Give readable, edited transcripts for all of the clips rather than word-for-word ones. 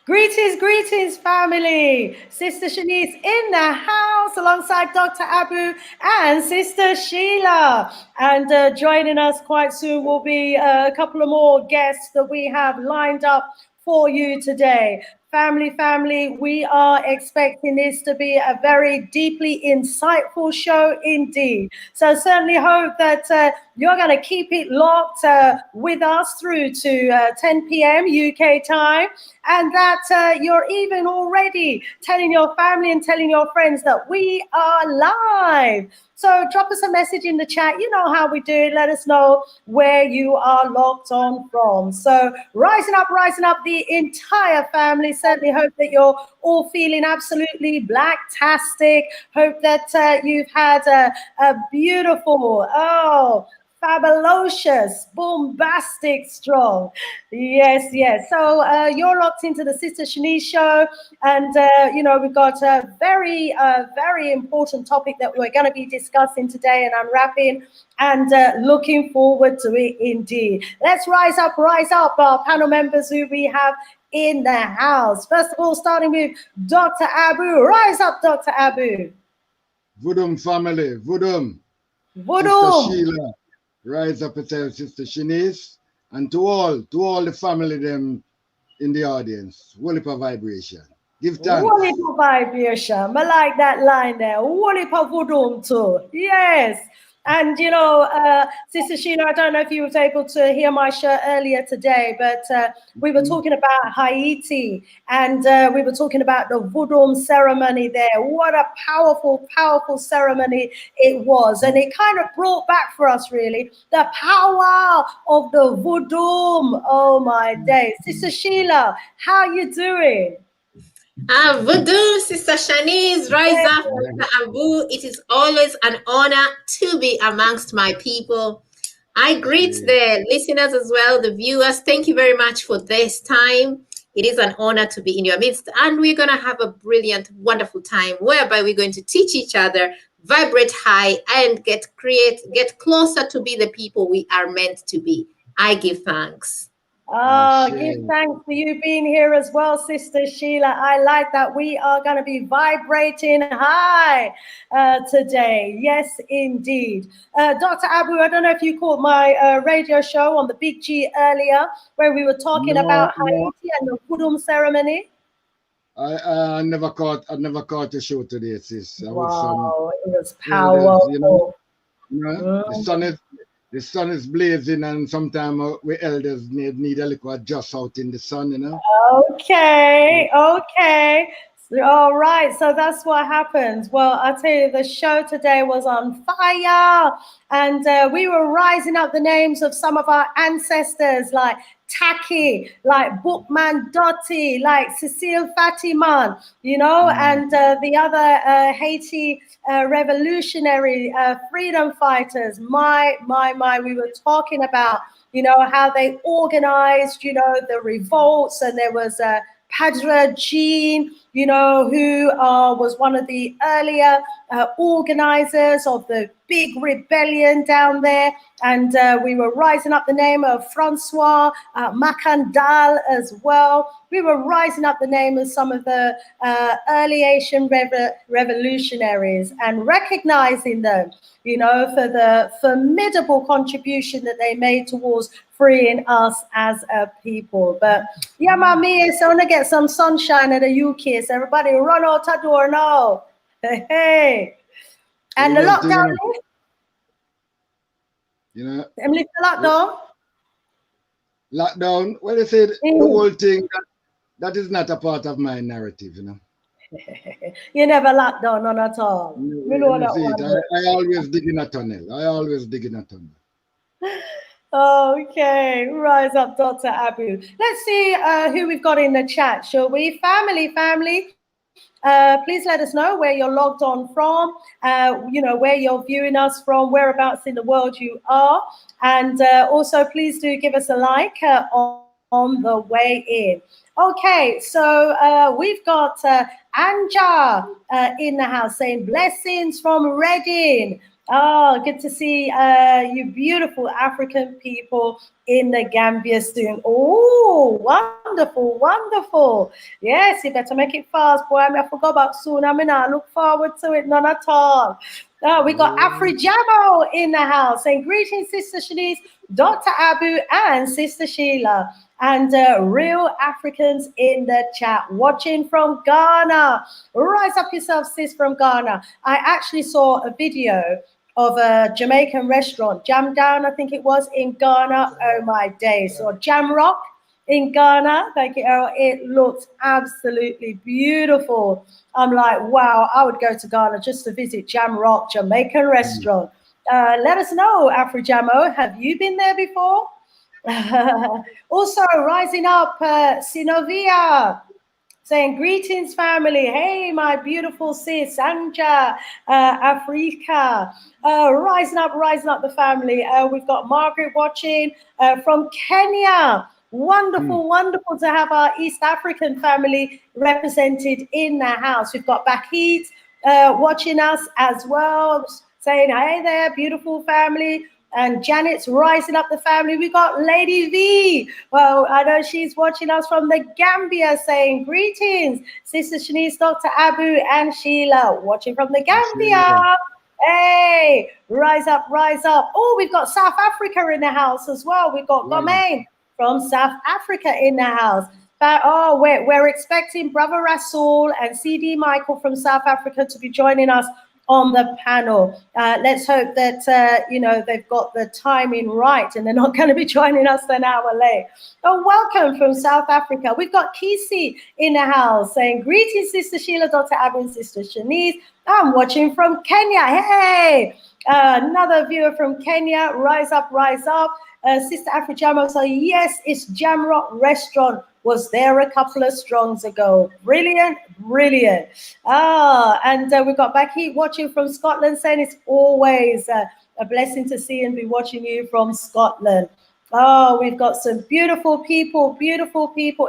Greetings, greetings, family. Sister Shanice in the house alongside Dr. Abu and Sister Sheila. And joining us quite soon will be a couple of more guests that we have lined up for you today. Family, we are expecting this to be a very deeply insightful show indeed. So certainly hope that you're going to keep it locked with us through to 10 p.m. UK time, and that you're even already telling your family and telling your friends that we are live. So drop us a message in the chat. You know how we do it. Let us know where you are locked on from. So rising up the entire family. Certainly hope that you're all feeling absolutely blacktastic. Hope that you've had a beautiful, fabulous, bombastic, strong. Yes. So you're locked into the Sister Shanice show, and we've got a very important topic that we're going to be discussing today and unwrapping, and looking forward to it indeed. Let's rise up, our panel members who we have in the house. First of all, starting with Dr. Abu. Rise up, Dr. Abu. Vudum family, Vudum. Vudum. Sister Sheila. Rise up itself, Sister Shanice, and to all the family them in the audience. Wolipa vibration. Give thanks. Wolipa vibration. I like that line there. Wolipa vudum too. Yes. And Sister Sheila, I don't know if you was able to hear my show earlier today, but we were talking about Haiti, and we were talking about the voodoo ceremony there. What a powerful ceremony it was, and it kind of brought back for us really the power of the voodoo. Oh my days, Sister Sheila, how you doing? Voodoo, Sister Shanice, rise up, Dr. Abu. It is always an honor to be amongst my people. I greet the listeners as well, the viewers. Thank you very much for this time. It is an honor to be in your midst, and we're going to have a brilliant, wonderful time whereby we're going to teach each other, vibrate high, and get closer to be the people we are meant to be. I give thanks. Give thanks for you being here as well, Sister Sheila. I like that. We are going to be vibrating high today. Yes, indeed. Dr. Abu, I don't know if you caught my radio show on the Big G earlier, where we were talking about Haiti and the voodoo ceremony. I never caught the show today, sis. It was powerful. Elders, the sun is blazing, and sometimes we elders need a little adjust out in the sun, Okay. All right, so that's what happens. Well, I'll tell you, the show today was on fire, and we were rising up the names of some of our ancestors, like Taki, like Bookman Dotti, like Cecile Fatiman, and the other Haiti revolutionary freedom fighters. My, we were talking about, how they organized, the revolts, and there was Padre Jean, who was one of the earlier organizers of the big rebellion down there. And we were rising up the name of Francois Macandal as well. We were rising up the name of some of the early Asian revolutionaries and recognizing them, for the formidable contribution that they made towards freeing us as a people. But yeah, mommy, so I want to get some sunshine at the UK. So everybody run out the door now. Hey. And the lockdown lift the lockdown. Lockdown, well, they said the whole thing, that is not a part of my narrative, You never locked down none at all. I always dig in a tunnel. Okay, rise up, Dr. Abu. Let's see who we've got in the chat, shall we? Family. Please let us know where you're logged on from, where you're viewing us from, whereabouts in the world you are. And also, please do give us a like on the way in. Okay, so we've got Anja in the house saying blessings from Reading. Oh, good to see you beautiful African people in the Gambia soon. Oh, wonderful, wonderful. Yes, you better make it fast, boy. I forgot about soon. I mean, I look forward to it, none at all. Oh, we got Afrijamo in the house saying, greetings, Sister Shanice, Dr. Abu, and Sister Sheila. And real Africans in the chat watching from Ghana. Rise up yourself, sis, from Ghana. I actually saw a video of a Jamaican restaurant, Jam Down, I think it was, in Ghana. Oh my days. Or Jam Rock in Ghana. Thank you, Errol. It looked absolutely beautiful. I'm like, wow, I would go to Ghana just to visit Jam Rock, Jamaican restaurant. Let us know, Afrijamo, have you been there before? Also, rising up, Sinovia, saying, greetings, family. Hey, my beautiful sis, Anja, Africa. Rising up the family. We've got Margaret watching from Kenya. Wonderful, wonderful to have our East African family represented in the house. We've got Bakit watching us as well, saying, hey there, beautiful family. And Janet's rising up the family. We got Lady V. Well, I know she's watching us from the Gambia, saying greetings. Sister Shanice, Dr. Abu, and Sheila watching from the Gambia. Hey, rise up, rise up. Oh, we've got South Africa in the house as well. We've got Gomain from South Africa in the house. But, oh, we're expecting Brother Rasul and CD Michael from South Africa to be joining us on the panel. Let's hope that, you know, they've got the timing right and they're not going to be joining us an hour late. Oh, welcome from South Africa. We've got Kisi in the house saying, greetings, Sister Sheila, Dr. Abu, and Sister Shanice. I'm watching from Kenya. Hey, another viewer from Kenya. Rise up, rise up. Sister Afrijamo, so yes, it's Jamrock Restaurant. Was there a couple of strongs ago. Brilliant, brilliant. And we've got Becky watching from Scotland saying it's always a blessing to see and be watching you from Scotland. Oh, we've got some beautiful people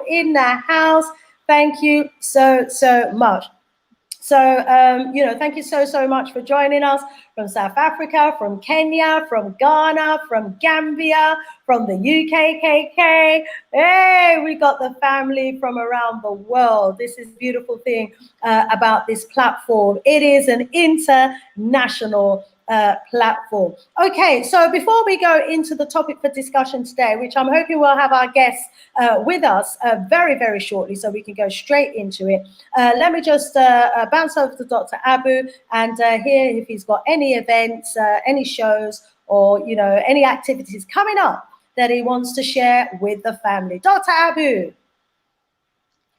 in the house. Thank you so much. So, you know, thank you so much for joining us from South Africa, from Kenya, from Ghana, from Gambia, from the UKKK. Hey, we got the family from around the world. This is a beautiful thing about this platform. It is an international platform. Okay, so before we go into the topic for discussion today, which I'm hoping we'll have our guests with us very shortly so we can go straight into it, let me just bounce over to Dr. Abu and hear if he's got any events, any shows, or, you know, any activities coming up that he wants to share with the family. Dr. Abu.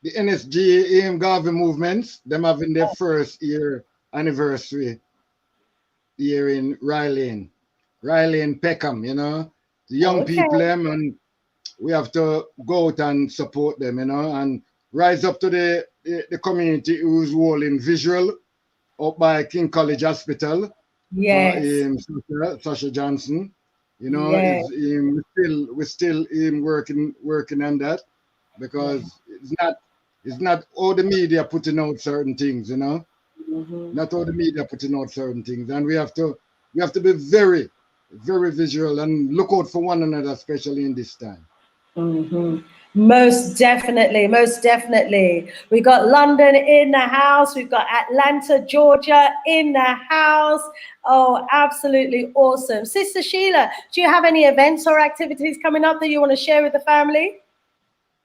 The NSG EM Garvey movements, them having their first year anniversary here in Riley and Peckham, you know. The young people, them, and we have to go out and support them, you know, and rise up to the community who's rolling visual up by King College Hospital. Yes. Sasha Johnson, you know, yes. We're still working on that, because it's not all the media putting out certain things, you know. Not all the media putting out certain things, and we have to be very visual and look out for one another, especially in this time. Most definitely. We got London in the house. We've got Atlanta, Georgia in the house. Oh, absolutely awesome. Sister Sheila, do you have any events or activities coming up that you want to share with the family?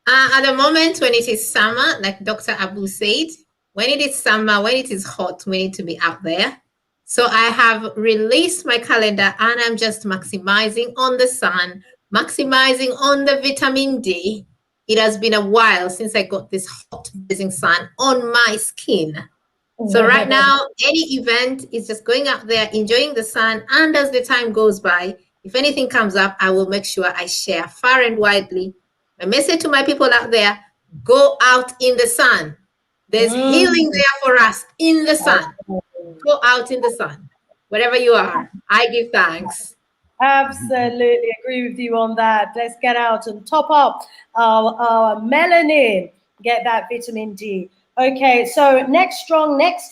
At the moment, when it is summer, like Dr. Abu said, when it is summer, when it is hot, we need to be out there. So I have released my calendar and I'm just maximizing on the sun, maximizing on the vitamin D. It has been a while since I got this hot blazing sun on my skin. So right now, any event is just going out there, enjoying the sun. And as the time goes by, if anything comes up, I will make sure I share far and widely. My message to my people out there, go out in the sun. There's healing there for us in the sun. Go out in the sun. Wherever you are, I give thanks. Absolutely agree with you on that. Let's get out and top up our melanin, get that vitamin D. Okay, so next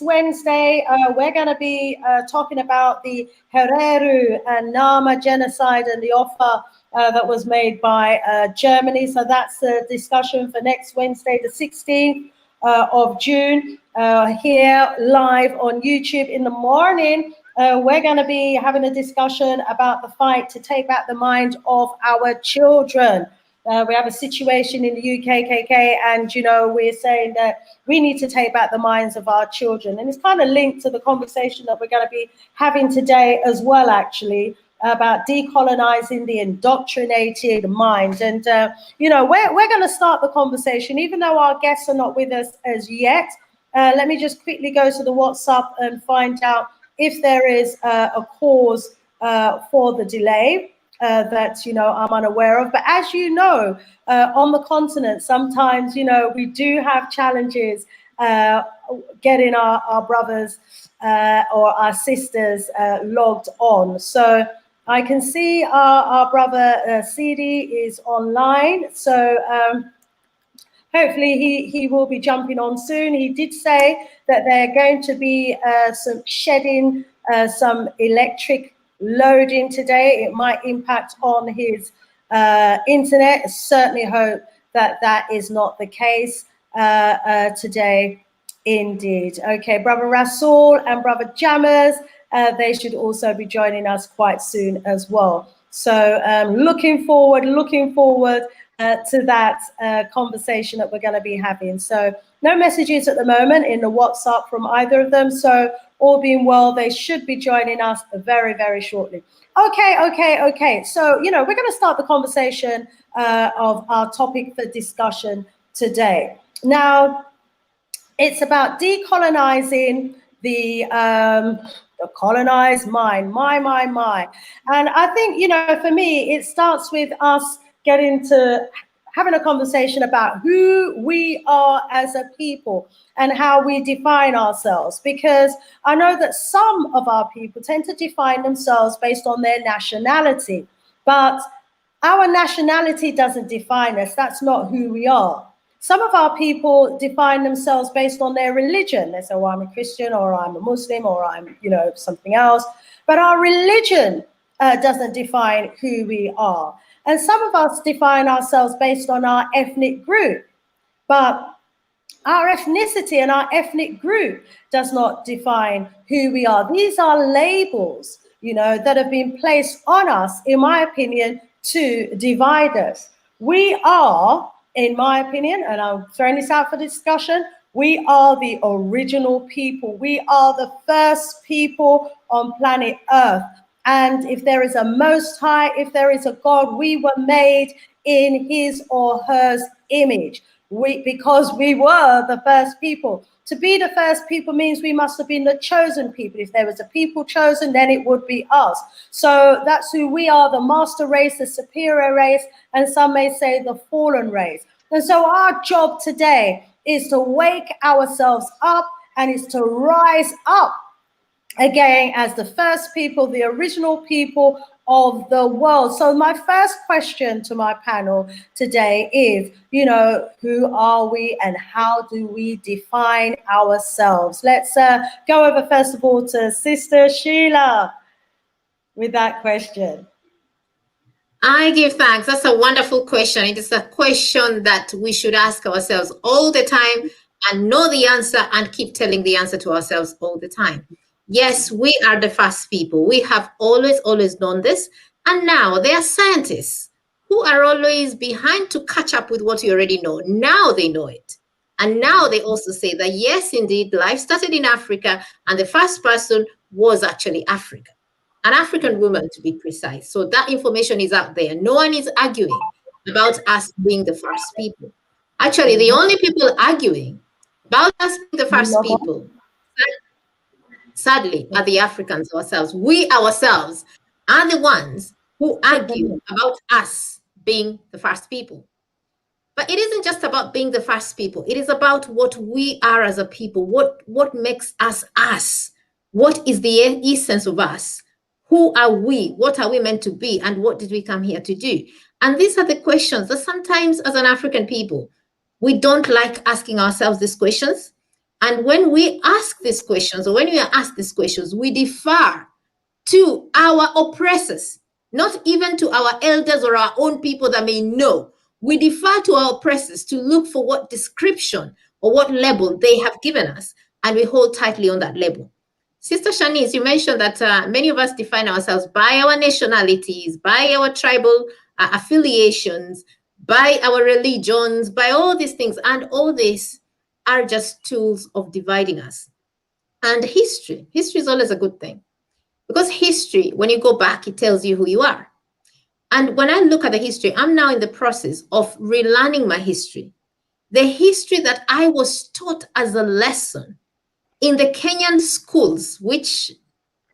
Wednesday, we're going to be talking about the Hereru and Nama genocide and the offer that was made by Germany. So that's the discussion for next Wednesday, the 16th of June, here live on YouTube in the morning. We're going to be having a discussion about the fight to take back the mind of our children. We have a situation in the UKKK, and we're saying that we need to take back the minds of our children, and it's kind of linked to the conversation that we're going to be having today as well, actually, about decolonizing the indoctrinated mind. And we're going to start the conversation, even though our guests are not with us as yet. Let me just quickly go to the WhatsApp and find out if there is a cause for the delay. That I'm unaware of, but as you know, on the continent, sometimes we do have challenges getting our brothers or our sisters logged on. So I can see our brother CD is online. So hopefully he will be jumping on soon. He did say that they're going to be some shedding some electric loading today. It might impact on his internet. Certainly hope that that is not the case today indeed. Okay, brother Rasul and brother Jammers, they should also be joining us quite soon as well. So looking forward to that conversation that we're going to be having. So no messages at the moment in the WhatsApp from either of them. So all being well, they should be joining us very, very shortly. Okay. So, we're going to start the conversation of our topic for discussion today. Now, it's about decolonizing the colonized mind. My. And I think, for me, it starts with us getting to having a conversation about who we are as a people and how we define ourselves, because I know that some of our people tend to define themselves based on their nationality, but our nationality doesn't define us. That's not who we are. Some of our people define themselves based on their religion. They say, well, I'm a Christian, or I'm a Muslim, or I'm, something else. But our religion doesn't define who we are. And some of us define ourselves based on our ethnic group. But our ethnicity and our ethnic group does not define who we are. These are labels, that have been placed on us, in my opinion, to divide us. We are, in my opinion, and I'm throwing this out for discussion, we are the original people. We are the first people on planet Earth. And if there is a Most High, if there is a God, we were made in his or her image. Because we were the first people. To be the first people means we must have been the chosen people. If there was a people chosen, then it would be us. So that's who we are, the master race, the superior race, and some may say the fallen race. And so our job today is to wake ourselves up, and is to rise up again as the first people, the original people of the world. So my first question to my panel today is, who are we and how do we define ourselves? Let's go over first of all to Sister Sheila with that question. I give thanks. That's a wonderful question. It is a question that we should ask ourselves all the time and know the answer and keep telling the answer to ourselves all the time. Yes, we are the first people. We have always known this. And now there are scientists who are always behind to catch up with what you already know. Now they know it. And now they also say that, yes, indeed, life started in Africa, and the first person was actually Africa. An African woman, to be precise. So that information is out there. No one is arguing about us being the first people. Actually, the only people arguing about us being the first people, sadly, are the Africans ourselves. We ourselves are the ones who argue about us being the first people. But it isn't just about being the first people. It is about what we are as a people, what makes us us, what is the essence of us. Who are we? What are we meant to be? And what did we come here to do? And these are the questions that sometimes as an African people, We don't like asking ourselves these questions. And when we ask these questions, or when we are asked these questions, we defer to our oppressors, not even to our elders or our own people that may know. We defer to our oppressors to look for what description or what label they have given us, and we hold tightly on that label. Sister Shanice, you mentioned that many of us define ourselves by our nationalities, by our tribal affiliations, by our religions, by all these things, and all these are just tools of dividing us. And history is always a good thing, because history, when you go back, it tells you who you are. And when I look at the history, I'm now in the process of relearning my history. The history that I was taught as a lesson in the Kenyan schools, which,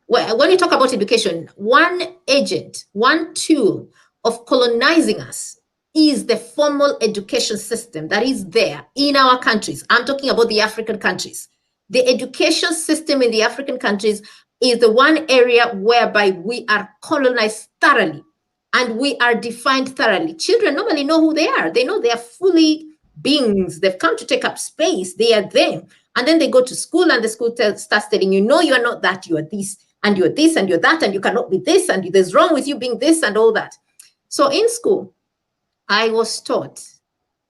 when you talk about education, one agent, one tool of colonizing us is the formal education system that is there in our countries. I'm talking about the African countries. The education system in the African countries is the one area whereby we are colonized thoroughly, and we are defined thoroughly. Children normally know who they are. They know they are fully beings. They've come to take up space. They are them. And then they go to school, and the school starts telling you, no, you are not that. You are this, and you're this, and you're that, and you cannot be this, and there's wrong with you being this, and all that. So in school, I was taught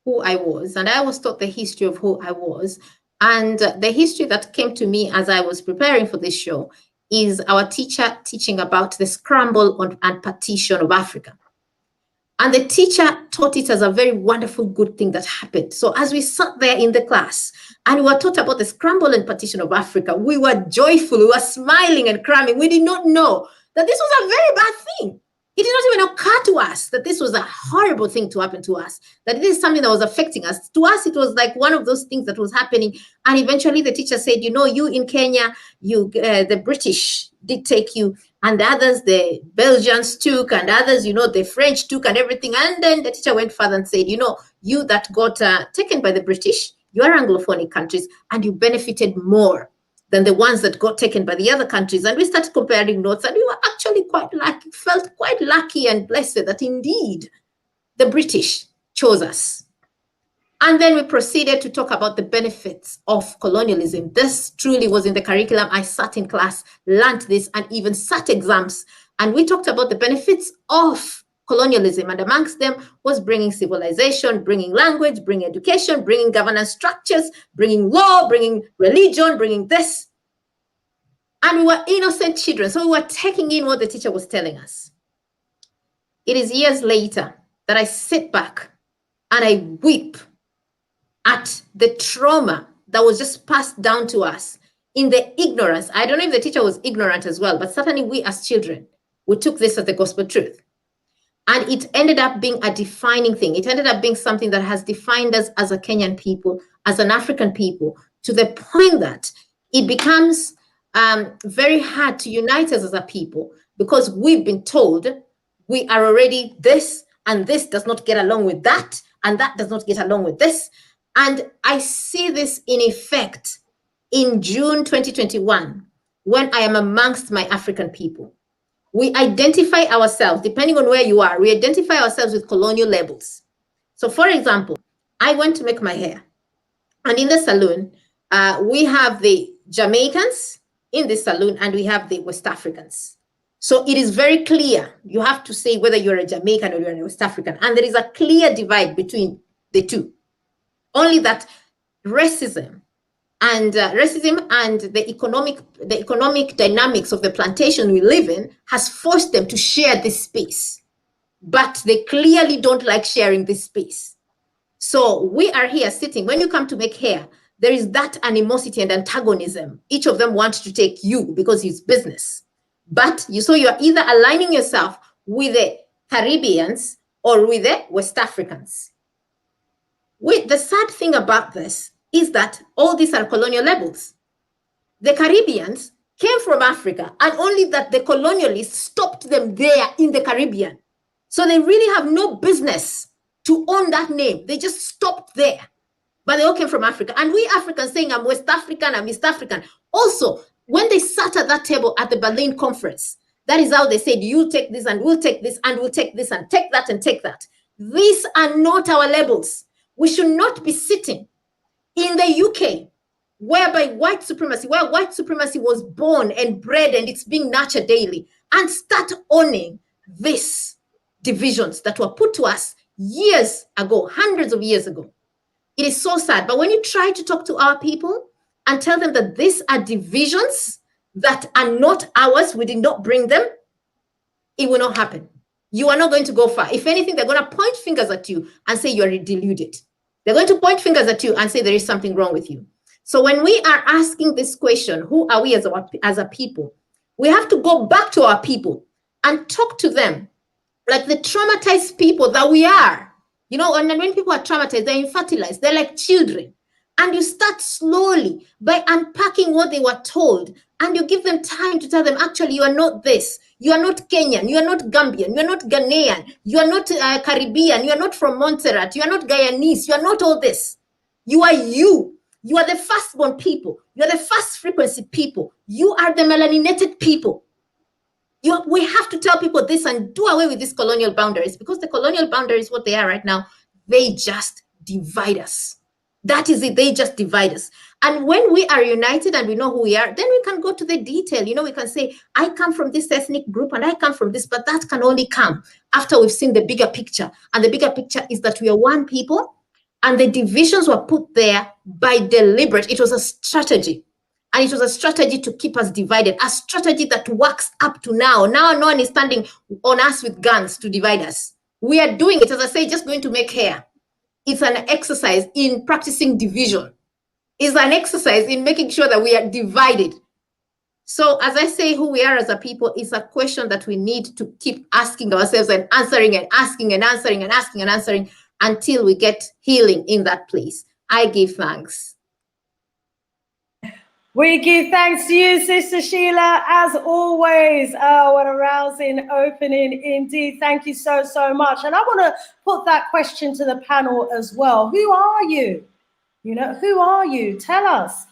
who I was, and I was taught the history of who I was. And the history that came to me as I was preparing for this show is our teacher teaching about the scramble and partition of Africa. And the teacher taught it as a very wonderful, good thing that happened. So as we sat there in the class and we were taught about the scramble and partition of Africa, we were joyful, we were smiling and cramming. We did not know that this was a very bad thing. It did not even occur to us that this was a horrible thing to happen to us, that this is something that was affecting us. To us, it was like one of those things that was happening. And eventually the teacher said, you know, you in Kenya, the British did take you, and the others, the Belgians took, and others, you know, the French took and everything. And then the teacher went further and said, you know, you that got taken by the British, you are Anglophonic countries, and you benefited more than the ones that got taken by the other countries. And we started comparing notes, and we were actually quite lucky, felt quite lucky and blessed that indeed the British chose us. And then we proceeded to talk about the benefits of colonialism. This truly was in the curriculum. I sat in class, learned this, and even sat exams. And we talked about the benefits of colonialism. And amongst them was bringing civilization, bringing language, bringing education, bringing governance structures, bringing law, bringing religion, bringing this. And we were innocent children. So we were taking in what the teacher was telling us. It is years later that I sit back and I weep at the trauma that was just passed down to us in the ignorance. I don't know if the teacher was ignorant as well, but certainly we as children, we took this as the gospel truth. And it ended up being a defining thing. It ended up being something that has defined us as a Kenyan people, as an African people, to the point that it becomes very hard to unite us as a people, because we've been told we are already this, and this does not get along with that, and that does not get along with this. And I see this in effect in June 2021, when I am amongst my African people. We identify ourselves, depending on where you are, we identify ourselves with colonial labels. So for example, I went to make my hair, and in the salon, we have the Jamaicans in the salon, and we have the West Africans. So it is very clear. You have to say whether you're a Jamaican or you're a West African. And there is a clear divide between the two. Only that racism and the economic dynamics of the plantation we live in has forced them to share this space. But they clearly don't like sharing this space. So we are here sitting. When you come to make hair, there is that animosity and antagonism. Each of them wants to take you because it's business. But so you're either aligning yourself with the Caribbeans or with the West Africans. The sad thing about this is that all these are colonial labels. The Caribbeans came from Africa, and only that the colonialists stopped them there in the Caribbean. So they really have no business to own that name. They just stopped there. But they all came from Africa. And we Africans saying, I'm West African, I'm East African. Also, when they sat at that table at the Berlin conference, that is how they said, you take this and we'll take this and we'll take this and take that and take that. These are not our labels. We should not be sitting in the UK, where white supremacy was born and bred and it's being nurtured daily, and start owning these divisions that were put to us years ago, hundreds of years ago. It is so sad. But when you try to talk to our people and tell them that these are divisions that are not ours, we did not bring them, it will not happen. You are not going to go far. If anything, they're going to point fingers at you and say you are deluded. They're going to point fingers at you and say there is something wrong with you. So when we are asking this question, who are we as a people? We have to go back to our people and talk to them like the traumatized people that we are. You know, and when people are traumatized, they're infantilized, they're like children. And you start slowly by unpacking what they were told, and you give them time to tell them, actually, you are not this. You are not Kenyan. You are not Gambian. You are not Ghanaian. You are not Caribbean. You are not from Montserrat. You are not Guyanese. You are not all this. You are you. You are the firstborn people. You are the first frequency people. You are the melaninated people. We have to tell people this and do away with these colonial boundaries, because the colonial boundaries, what they are right now, they just divide us. That is it. They just divide us. And when we are united and we know who we are, then we can go to the detail. You know, we can say, I come from this ethnic group and I come from this, but that can only come after we've seen the bigger picture. And the bigger picture is that we are one people, and the divisions were put there by deliberate. It was a strategy. And it was a strategy to keep us divided, a strategy that works up to now. Now no one is standing on us with guns to divide us. We are doing it, as I say, just going to make hair. It's an exercise in practicing division. It's an exercise in making sure that we are divided. So as I say, who we are as a people is a question that we need to keep asking ourselves and answering and asking and answering and asking and answering until we get healing in that place. I give thanks. We give thanks to you, Sister Sheila, as always. Oh, what a rousing opening indeed. Thank you so, so much. And I want to put that question to the panel as well. Who are you? You know, who are you? Tell us,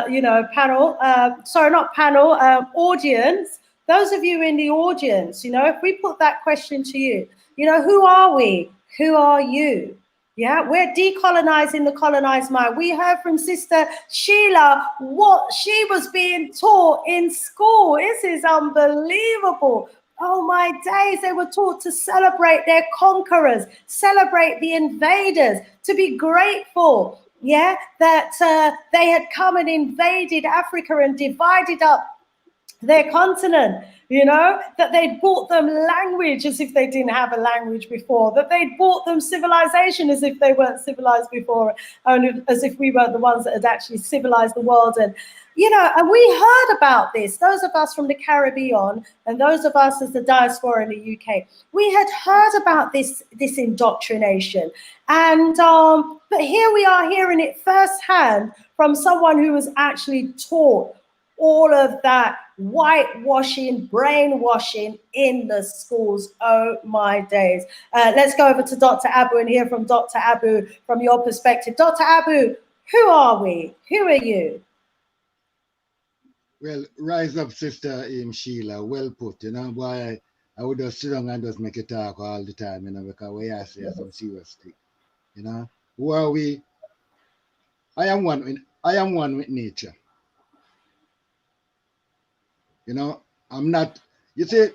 you know, panel, sorry, not panel, audience. Those of you in the audience, you know, if we put that question to you, you know, who are we? Who are you? Yeah, we're decolonizing the colonized mind. We heard from Sister Sheila what she was being taught in school. This is unbelievable. Oh my days, they were taught to celebrate their conquerors, celebrate the invaders, to be grateful, yeah, that they had come and invaded Africa and divided up their continent, you know, that they'd brought them language as if they didn't have a language before, that they'd brought them civilization as if they weren't civilized before, only as if we weren't the ones that had actually civilized the world. And, you know, and we heard about this, those of us from the Caribbean and those of us as the diaspora in the UK, we had heard about this indoctrination. And, but here we are hearing it firsthand from someone who was actually taught all of that whitewashing, brainwashing in the schools. Oh my days. Let's go over to Dr. Abu and hear from Dr. Abu from your perspective. Dr. Abu, who are we? Who are you? Well, rise up, Sister Sheila. Well put. You know, why I would just sit down and just make it talk all the time, you know, because we are saying some serious thing. You know, who are we? I am one with nature. You know, I'm not, you see,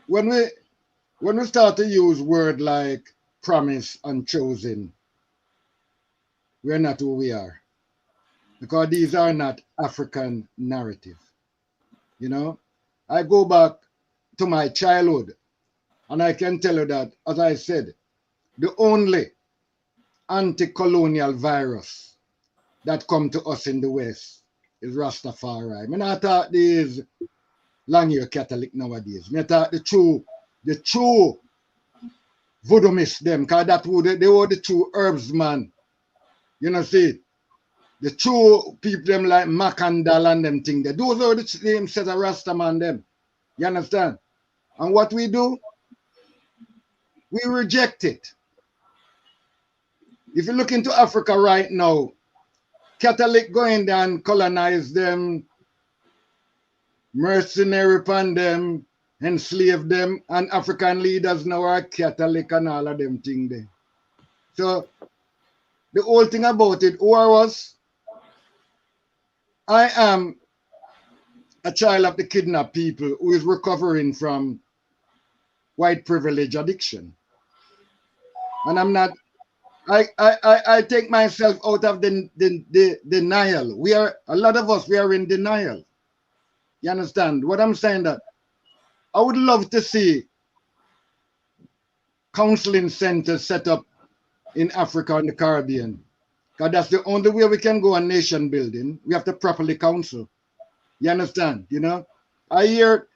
when we start to use word like promise and chosen, we're not who we are. Because these are not African narrative. You know, I go back to my childhood and I can tell you that, as I said, the only anti-colonial virus that come to us in the West is Rastafari. I mean, I thought these long-ear Catholic nowadays. I thought the true voodooists them, because they were the true herbsman. You know, see, the true people them like Macandal and them thing. Those are the same set of Rastaman them. You understand? And what we do, we reject it. If you look into Africa right now, Catholic going there and colonize them, mercenary upon them, enslave them, and African leaders now are Catholic and all of them thing there. So The whole thing about it, who I was, I am a child of the kidnapped people who is recovering from white privilege addiction. And I'm not, I take myself out of the denial. We are, a lot of us, we are in denial. You understand what I'm saying? That I would love to see counseling centers set up in Africa and the Caribbean. Because that's the only way we can go on nation building. We have to properly counsel. You understand? You know, I hear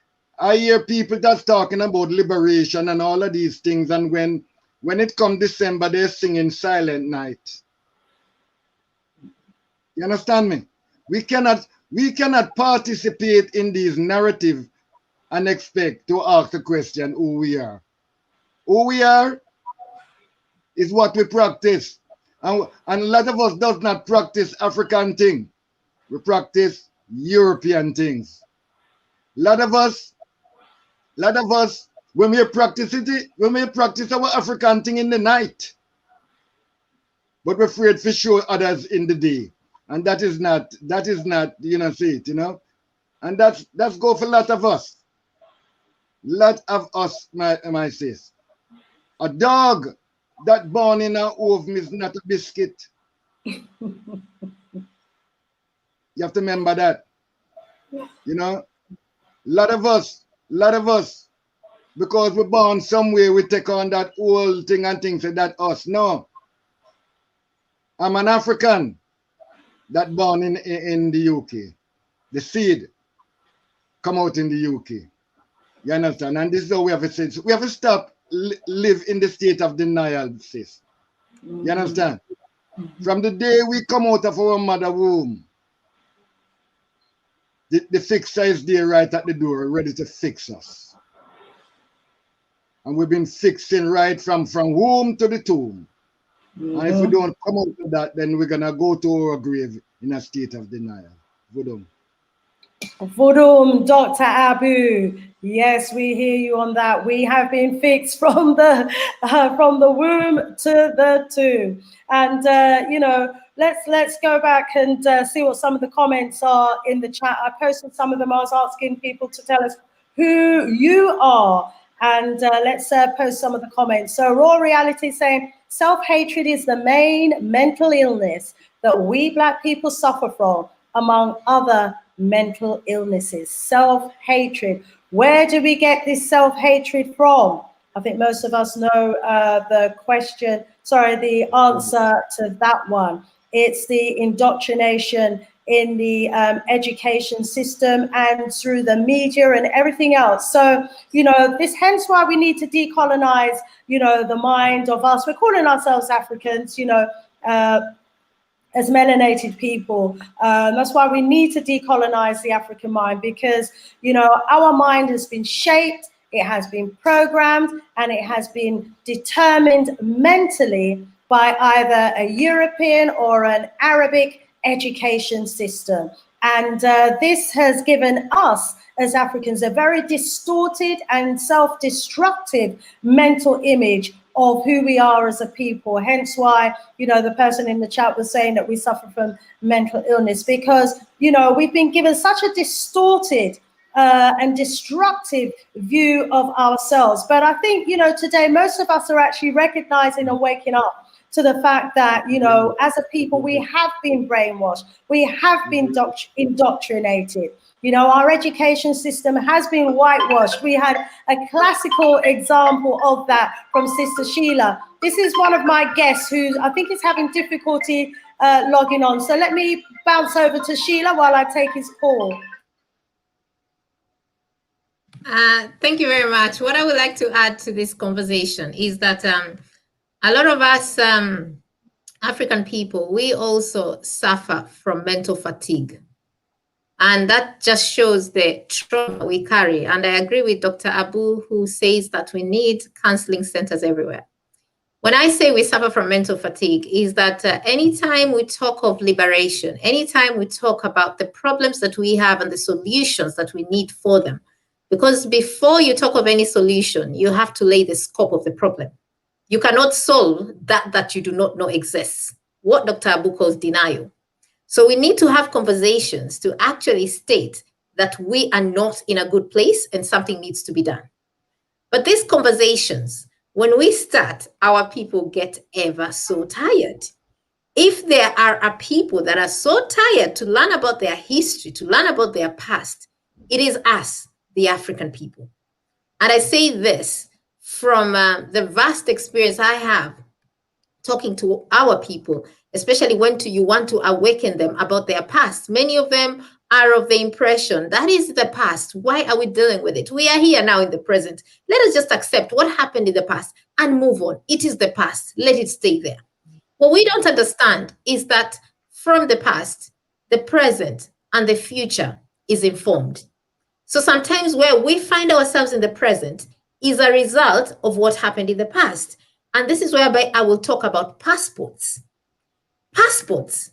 people that's talking about liberation and all of these things, and when it comes December, they're singing Silent Night. You understand me? We cannot participate in these narratives and expect to ask the question who we are. Who we are is what we practice. And a lot of us does not practice African thing. We practice European things. A lot of us, when we practice it, when we practice our African thing in the night, but we're afraid to show others in the day. And that is not, you know, see it, you know? And that's go for a lot of us. Lot of us, my sis. A dog that born in a oven is not a biscuit. You have to remember that. You know, a lot of us, because we're born somewhere, we take on that old thing and things like that us. No. I'm an African that born in the UK. The seed come out in the UK. You understand? And this is how we have to say. We have to stop live in the state of denial, sis. You understand? From the day we come out of our mother womb, the fixer is there right at the door, ready to fix us. And we've been fixing right from womb to the tomb. And if we don't come out of that, then we're gonna go to our grave in a state of denial. Voodoo. Voodoo, Dr. Abu. Yes, we hear you on that. We have been fixed from the womb to the tomb. And you know, let's go back and see what some of the comments are in the chat. I posted some of them. I was asking people to tell us who you are, and let's post some of the comments. So Raw Reality saying self-hatred is the main mental illness that we Black people suffer from, among other mental illnesses. Self-hatred. Where do we get this self-hatred from? I think most of us know the answer to that one. It's the indoctrination in the education system and through the media and everything else. So, you know, hence why we need to decolonize, you know, the mind of us. We're calling ourselves Africans, you know, as melanated people. That's why we need to decolonize the African mind, because, you know, our mind has been shaped, it has been programmed, and it has been determined mentally by either a European or an Arabic education system. And this has given us as Africans a very distorted and self-destructive mental image of who we are as a people. Hence why, you know, the person in the chat was saying that we suffer from mental illness, because, you know, we've been given such a distorted and destructive view of ourselves. But I think, you know, today most of us are actually recognizing and waking up to the fact that, you know, as a people, we have been brainwashed, we have been indoctrinated. You know, our education system has been whitewashed. We had a classical example of that from Sister Sheila. This is one of my guests who I think is having difficulty logging on. So let me bounce over to Sheila while I take his call. Thank you very much. What I would like to add to this conversation is that a lot of us African people, we also suffer from mental fatigue. And that just shows the trauma we carry. And I agree with Dr. Abu, who says that we need counseling centers everywhere. When I say we suffer from mental fatigue, is that anytime we talk of liberation, anytime we talk about the problems that we have and the solutions that we need for them, because before you talk of any solution, you have to lay the scope of the problem. You cannot solve that you do not know exists. what Dr. Abu calls denial. So we need to have conversations to actually state that we are not in a good place and something needs to be done. But these conversations, when we start, our people get ever so tired. If there are a people that are so tired to learn about their history, to learn about their past, it is us, the African people. And I say this from the vast experience I have talking to our people, especially when you want to awaken them about their past. Many of them are of the impression that is the past. Why are we dealing with it? We are here now in the present. Let us just accept what happened in the past and move on. It is the past. Let it stay there. What we don't understand is that from the past, the present and the future is informed. So sometimes where we find ourselves in the present is a result of what happened in the past. And this is whereby I will talk about passports. Passports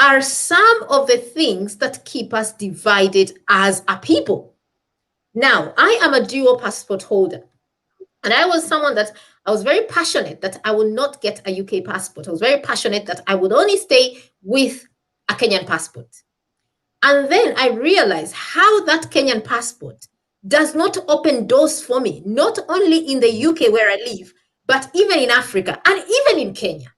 are some of the things that keep us divided as a people. Now, I am a dual passport holder. And I was someone that I was very passionate that I will not get a UK passport. I was very passionate that I would only stay with a Kenyan passport. And then I realized how that Kenyan passport does not open doors for me, not only in the UK where I live, but even in Africa and even in Kenya.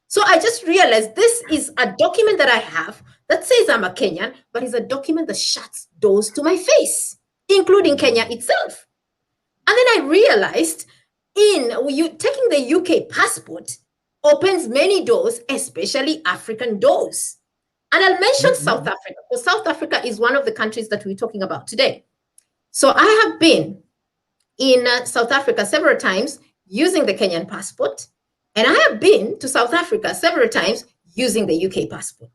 So I just realized this is a document that I have that says I'm a Kenyan, but it's a document that shuts doors to my face, including Kenya itself. And then I realized taking the UK passport opens many doors, especially African doors. And I'll mention South Africa, because South Africa is one of the countries that we're talking about today. So I have been in South Africa several times using the Kenyan passport, and I have been to South Africa several times using the UK passport.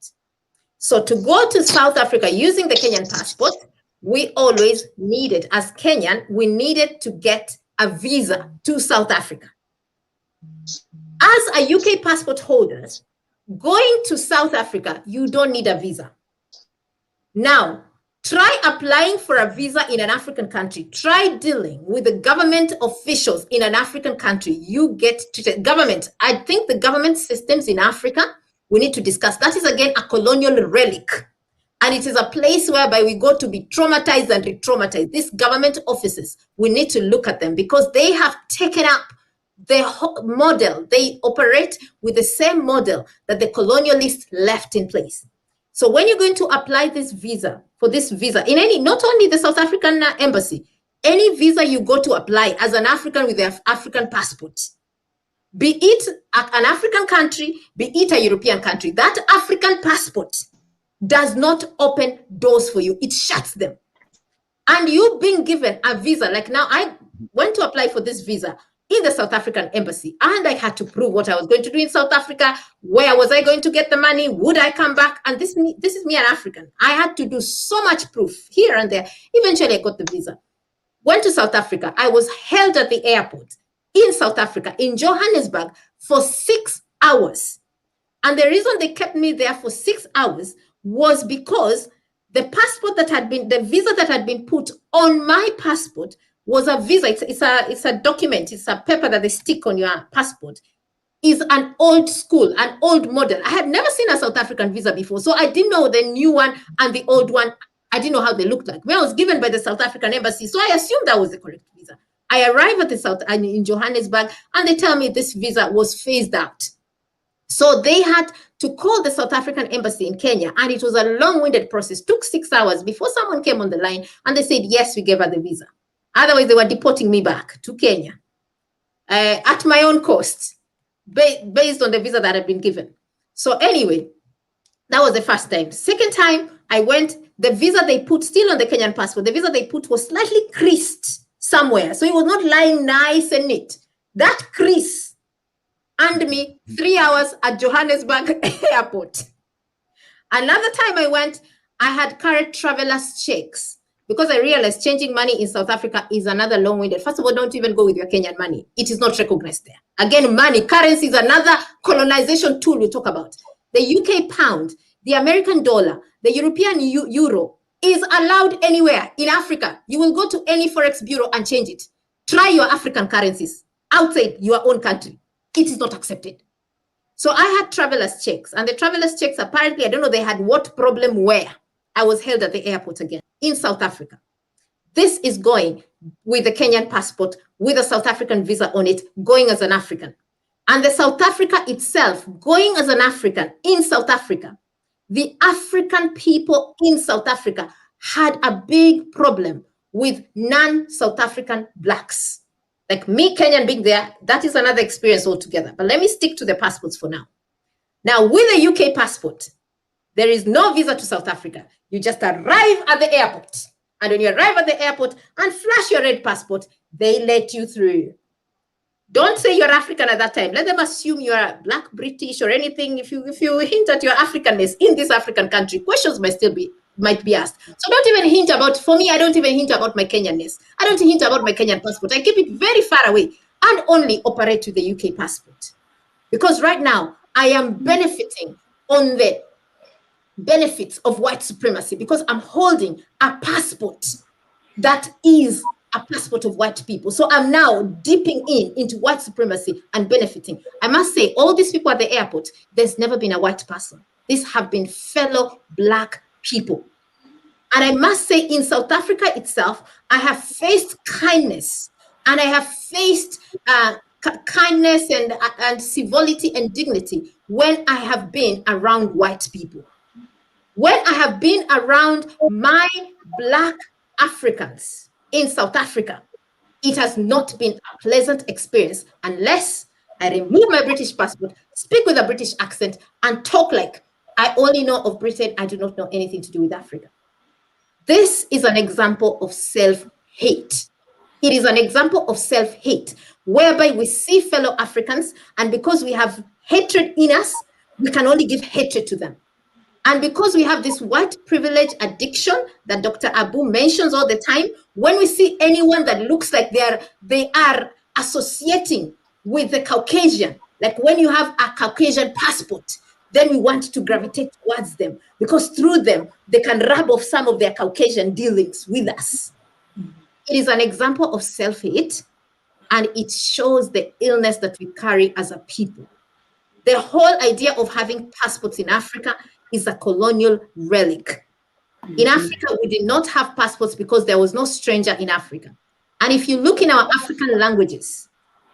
So to go to South Africa using the Kenyan passport, we always needed, as Kenyan, we needed to get a visa to South Africa. As a UK passport holder, going to South Africa, you don't need a visa. Now, try applying for a visa in an African country. Try dealing with the government officials in an African country. You get to government. I think the government systems in Africa, we need to discuss. That is, again, a colonial relic. And it is a place whereby we go to be traumatized and re-traumatized. These government offices, we need to look at them because they have taken up the model. They operate with the same model that the colonialists left in place. So when you're going to apply this visa, for this visa, in any, not only the South African embassy, any visa you go to apply as an African with an African passport, be it an African country, be it a European country, that African passport does not open doors for you. It shuts them. And you being given a visa, like now I went to apply for this visa in the South African embassy, and I had to prove what I was going to do in South Africa. Where was I going to get the money? Would I come back? And this is me, an African. I had to do so much proof here and there. Eventually, I got the visa. Went to South Africa. I was held at the airport in South Africa, in Johannesburg, for 6 hours. And the reason they kept me there for 6 hours was because the passport that had been, the visa that had been put on my passport was a visa. It's a document. It's a paper that they stick on your passport. Is an old school, an old model. I had never seen a South African visa before, so I didn't know the new one and the old one. I didn't know how they looked like. When I was given by the South African embassy, so I assumed that was the correct visa. I arrive at the in Johannesburg, and they tell me this visa was phased out. So they had to call the South African embassy in Kenya, and it was a long-winded process. Took 6 hours before someone came on the line, and they said, yes, we gave her the visa. Otherwise, they were deporting me back to Kenya at my own cost, based on the visa that had been given. So anyway, that was the first time. Second time, I went, the visa they put, still on the Kenyan passport, the visa they put was slightly creased somewhere. So it was not lying nice and neat. That crease earned me 3 hours at Johannesburg airport. Another time I went, I had carried traveler's checks because I realized changing money in South Africa is another long-winded. First of all, don't even go with your Kenyan money. It is not recognized there. Again, money, currency is another colonization tool we talk about. The UK pound, the American dollar, the European euro is allowed anywhere in Africa. You will go to any forex bureau and change it. Try your African currencies outside your own country. It is not accepted. So I had travelers checks, and the travelers checks, apparently, I don't know, they had what problem where. I was held at the airport again in South Africa. This is going with a Kenyan passport, with a South African visa on it, going as an African. And the South Africa itself, going as an African in South Africa, the African people in South Africa had a big problem with non-South African blacks. Like me, Kenyan being there, that is another experience altogether. But let me stick to the passports for now. Now, with a UK passport, there is no visa to South Africa. You just arrive at the airport. And when you arrive at the airport and flash your red passport, they let you through. Don't say you're African at that time. Let them assume you're Black, British, or anything. If you hint at your Africanness in this African country, questions might be asked. So don't even hint about, for me, I don't even hint about my Kenyanness. I don't hint about my Kenyan passport. I keep it very far away and only operate with the UK passport. Because right now, I am benefiting on the benefits of white supremacy because I'm holding a passport that is a passport of white people. So I'm now dipping into white supremacy and benefiting. I must say, all these people at the airport, there's never been a white person. These have been fellow Black people. And I must say, in South Africa itself, I have faced kindness, and I have faced kindness and civility and dignity when I have been around white people. When I have been around my Black Africans in South Africa, it has not been a pleasant experience unless I remove my British passport, speak with a British accent, and talk like I only know of Britain. I do not know anything to do with Africa. This is an example of self-hate. It is an example of self-hate, whereby we see fellow Africans, and because we have hatred in us, we can only give hatred to them. And because we have this white privilege addiction that Dr. Abu mentions all the time, when we see anyone that looks like they are associating with the Caucasian, like when you have a Caucasian passport, then we want to gravitate towards them because through them, they can rub off some of their Caucasian dealings with us. It is an example of self-hate, and it shows the illness that we carry as a people. The whole idea of having passports in Africa is a colonial relic. In Africa, we did not have passports because there was no stranger in Africa. And if you look in our African languages,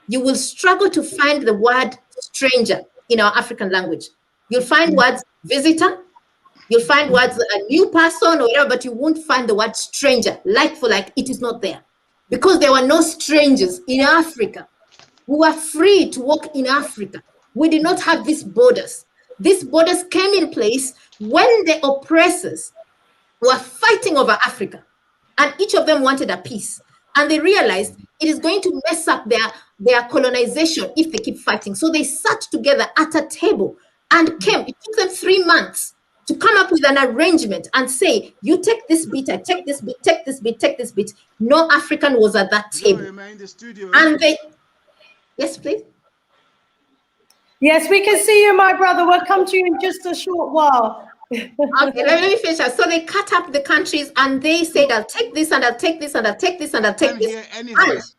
you will struggle to find the word stranger in our African language. You'll find words visitor, you'll find words a new person or whatever, but you won't find the word stranger, like for like. It is not there. Because there were no strangers in Africa. We were free to walk in Africa. We did not have these borders. These borders came in place when the oppressors were fighting over Africa, and each of them wanted a piece. And they realized it is going to mess up their colonization if they keep fighting. So they sat together at a table and came. It took them 3 months to come up with an arrangement and say, you take this bit, I take this bit, take this bit, take this bit. No African was at that table. Hello, am I in the studio? And they, yes, please. Yes, we can see you, my brother. We'll come to you in just a short while. Okay, let me finish. So they cut up the countries and they said, I'll take this and I'll take this and I'll take this and I'll take this.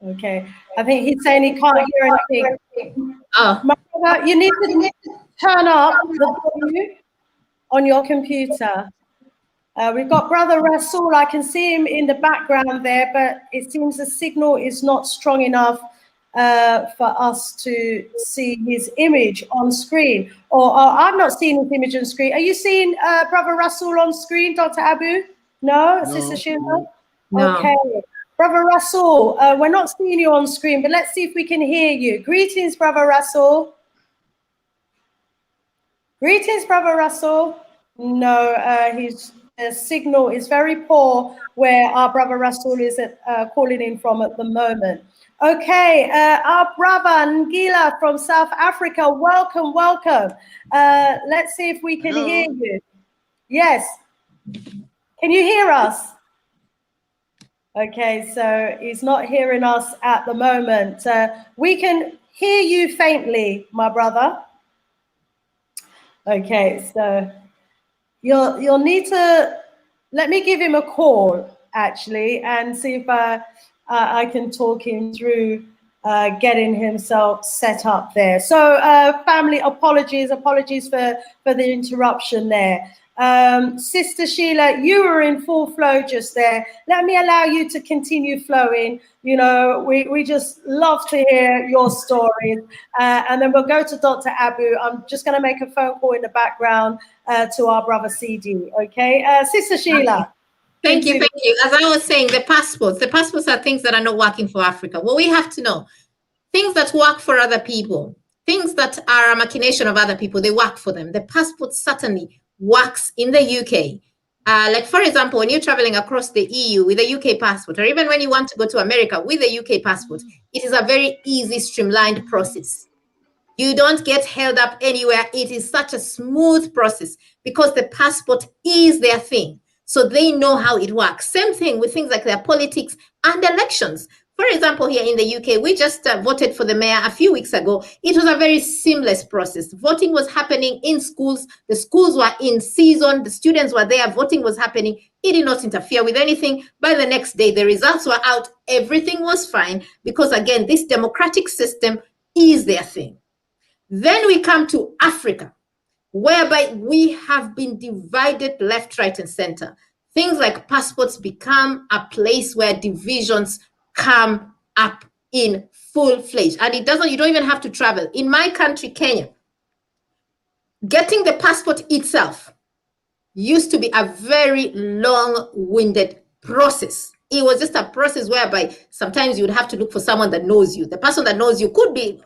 Okay, I think he's saying he can't hear anything. Oh. My brother, you need to turn up the volume on your computer. We've got Brother Rasul. I can see him in the background there, but it seems the signal is not strong enough for us to see his image on screen. Or I've not seen his image on screen. Are you seeing Brother Rasul on screen, Dr. Abu? No, Sister Sheila? No. Okay. Brother Rasul, we're not seeing you on screen, but let's see if we can hear you. Greetings, Brother Rasul. Greetings, Brother Rasul. No, his signal is very poor where our Brother Rasul is calling in from at the moment. Okay, our brother Ngila from South Africa, welcome, welcome. Let's see if we can hear you. Yes. Can you hear us? Okay, so he's not hearing us at the moment. We can hear you faintly, my brother. Okay, so you'll need to, let me give him a call, actually, and see if I can talk him through getting himself set up there. So family, apologies for the interruption there. Sister Sheila, you were in full flow just there. Let me allow you to continue flowing. You know, we just love to hear your stories. And then we'll go to Dr. Abu. I'm just going to make a phone call in the background to our brother CD. Okay, Sister Sheila. Thank you. As I was saying, the passports are things that are not working for Africa. Well, we have to know things that work for other people, things that are a machination of other people, they work for them. The passport certainly works in the UK. Like, for example, when you're traveling across the EU with a UK passport, or even when you want to go to America with a UK passport, it is a very easy, streamlined process. You don't get held up anywhere. It is such a smooth process because the passport is their thing. So they know how it works. Same thing with things like their politics and elections. For example, here in the UK, we just voted for the mayor a few weeks ago. It was a very seamless process. Voting was happening in schools. The schools were in season. The students were there. Voting was happening. It did not interfere with anything. By the next day, the results were out. Everything was fine because, again, this democratic system is their thing. Then we come to Africa, whereby we have been divided left, right, and center. Things like passports become a place where divisions come up in full-fledged. And you don't even have to travel. In my country, Kenya, getting the passport itself used to be a very long-winded process. It was just a process whereby sometimes you would have to look for someone that knows you. The person that knows you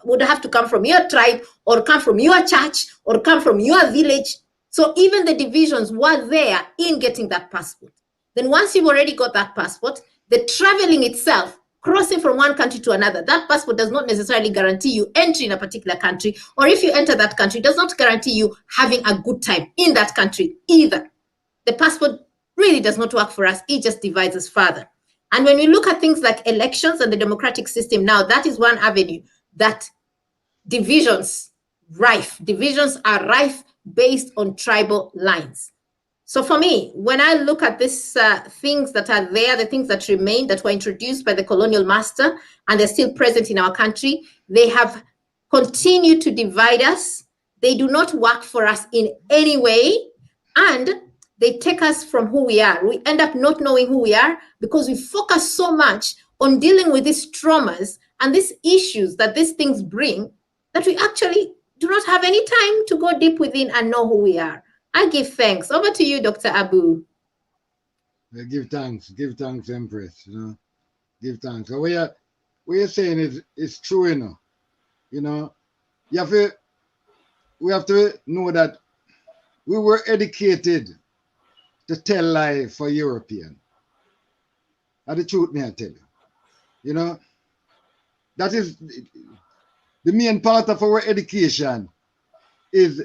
would have to come from your tribe or come from your church or come from your village. So even the divisions were there in getting that passport. Then once you've already got that passport, the traveling itself, crossing from one country to another, that passport does not necessarily guarantee you entry in a particular country, or if you enter that country, does not guarantee you having a good time in that country either. The passport really does not work for us. It just divides us further. And when we look at things like elections and the democratic system now, that is one avenue that divisions are rife based on tribal lines. So for me, when I look at these things that are there, the things that remain, that were introduced by the colonial master, and they're still present in our country, they have continued to divide us. They do not work for us in any way. And they take us from who we are. We end up not knowing who we are because we focus so much on dealing with these traumas and these issues that these things bring that we actually do not have any time to go deep within and know who we are. I give thanks. Over to you, Dr. Abu. Give thanks, Empress. You know, give thanks. So what you're saying is true, you know. You know, we have to know that we were educated to tell lies for European. That's the truth, may I tell you. You know, that is the main part of our education is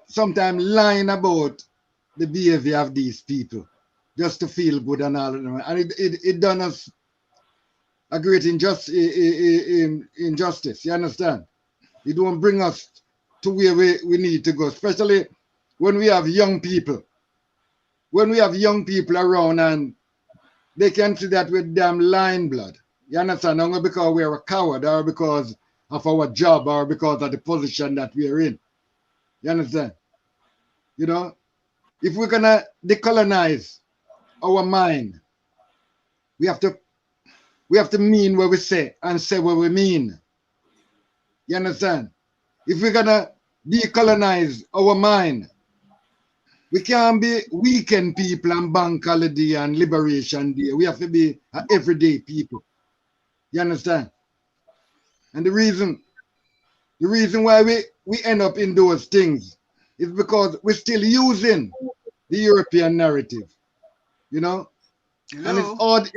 sometimes lying about the behavior of these people just to feel good and all. And it done us a great injustice, you understand? It won't bring us to where we need to go, especially when we have young people. When we have young people around and they can see that we're damn lying blood. You understand? Not because we're a coward or because of our job or because of the position that we're in. You understand? You know, if we're gonna decolonize our mind, we have to mean what we say and say what we mean. You understand? If we're gonna decolonize our mind, we can't be weekend people and bank holiday and liberation day. We have to be everyday people. You understand? And the reason why we end up in those things is because we're still using the European narrative. You know? Hello. And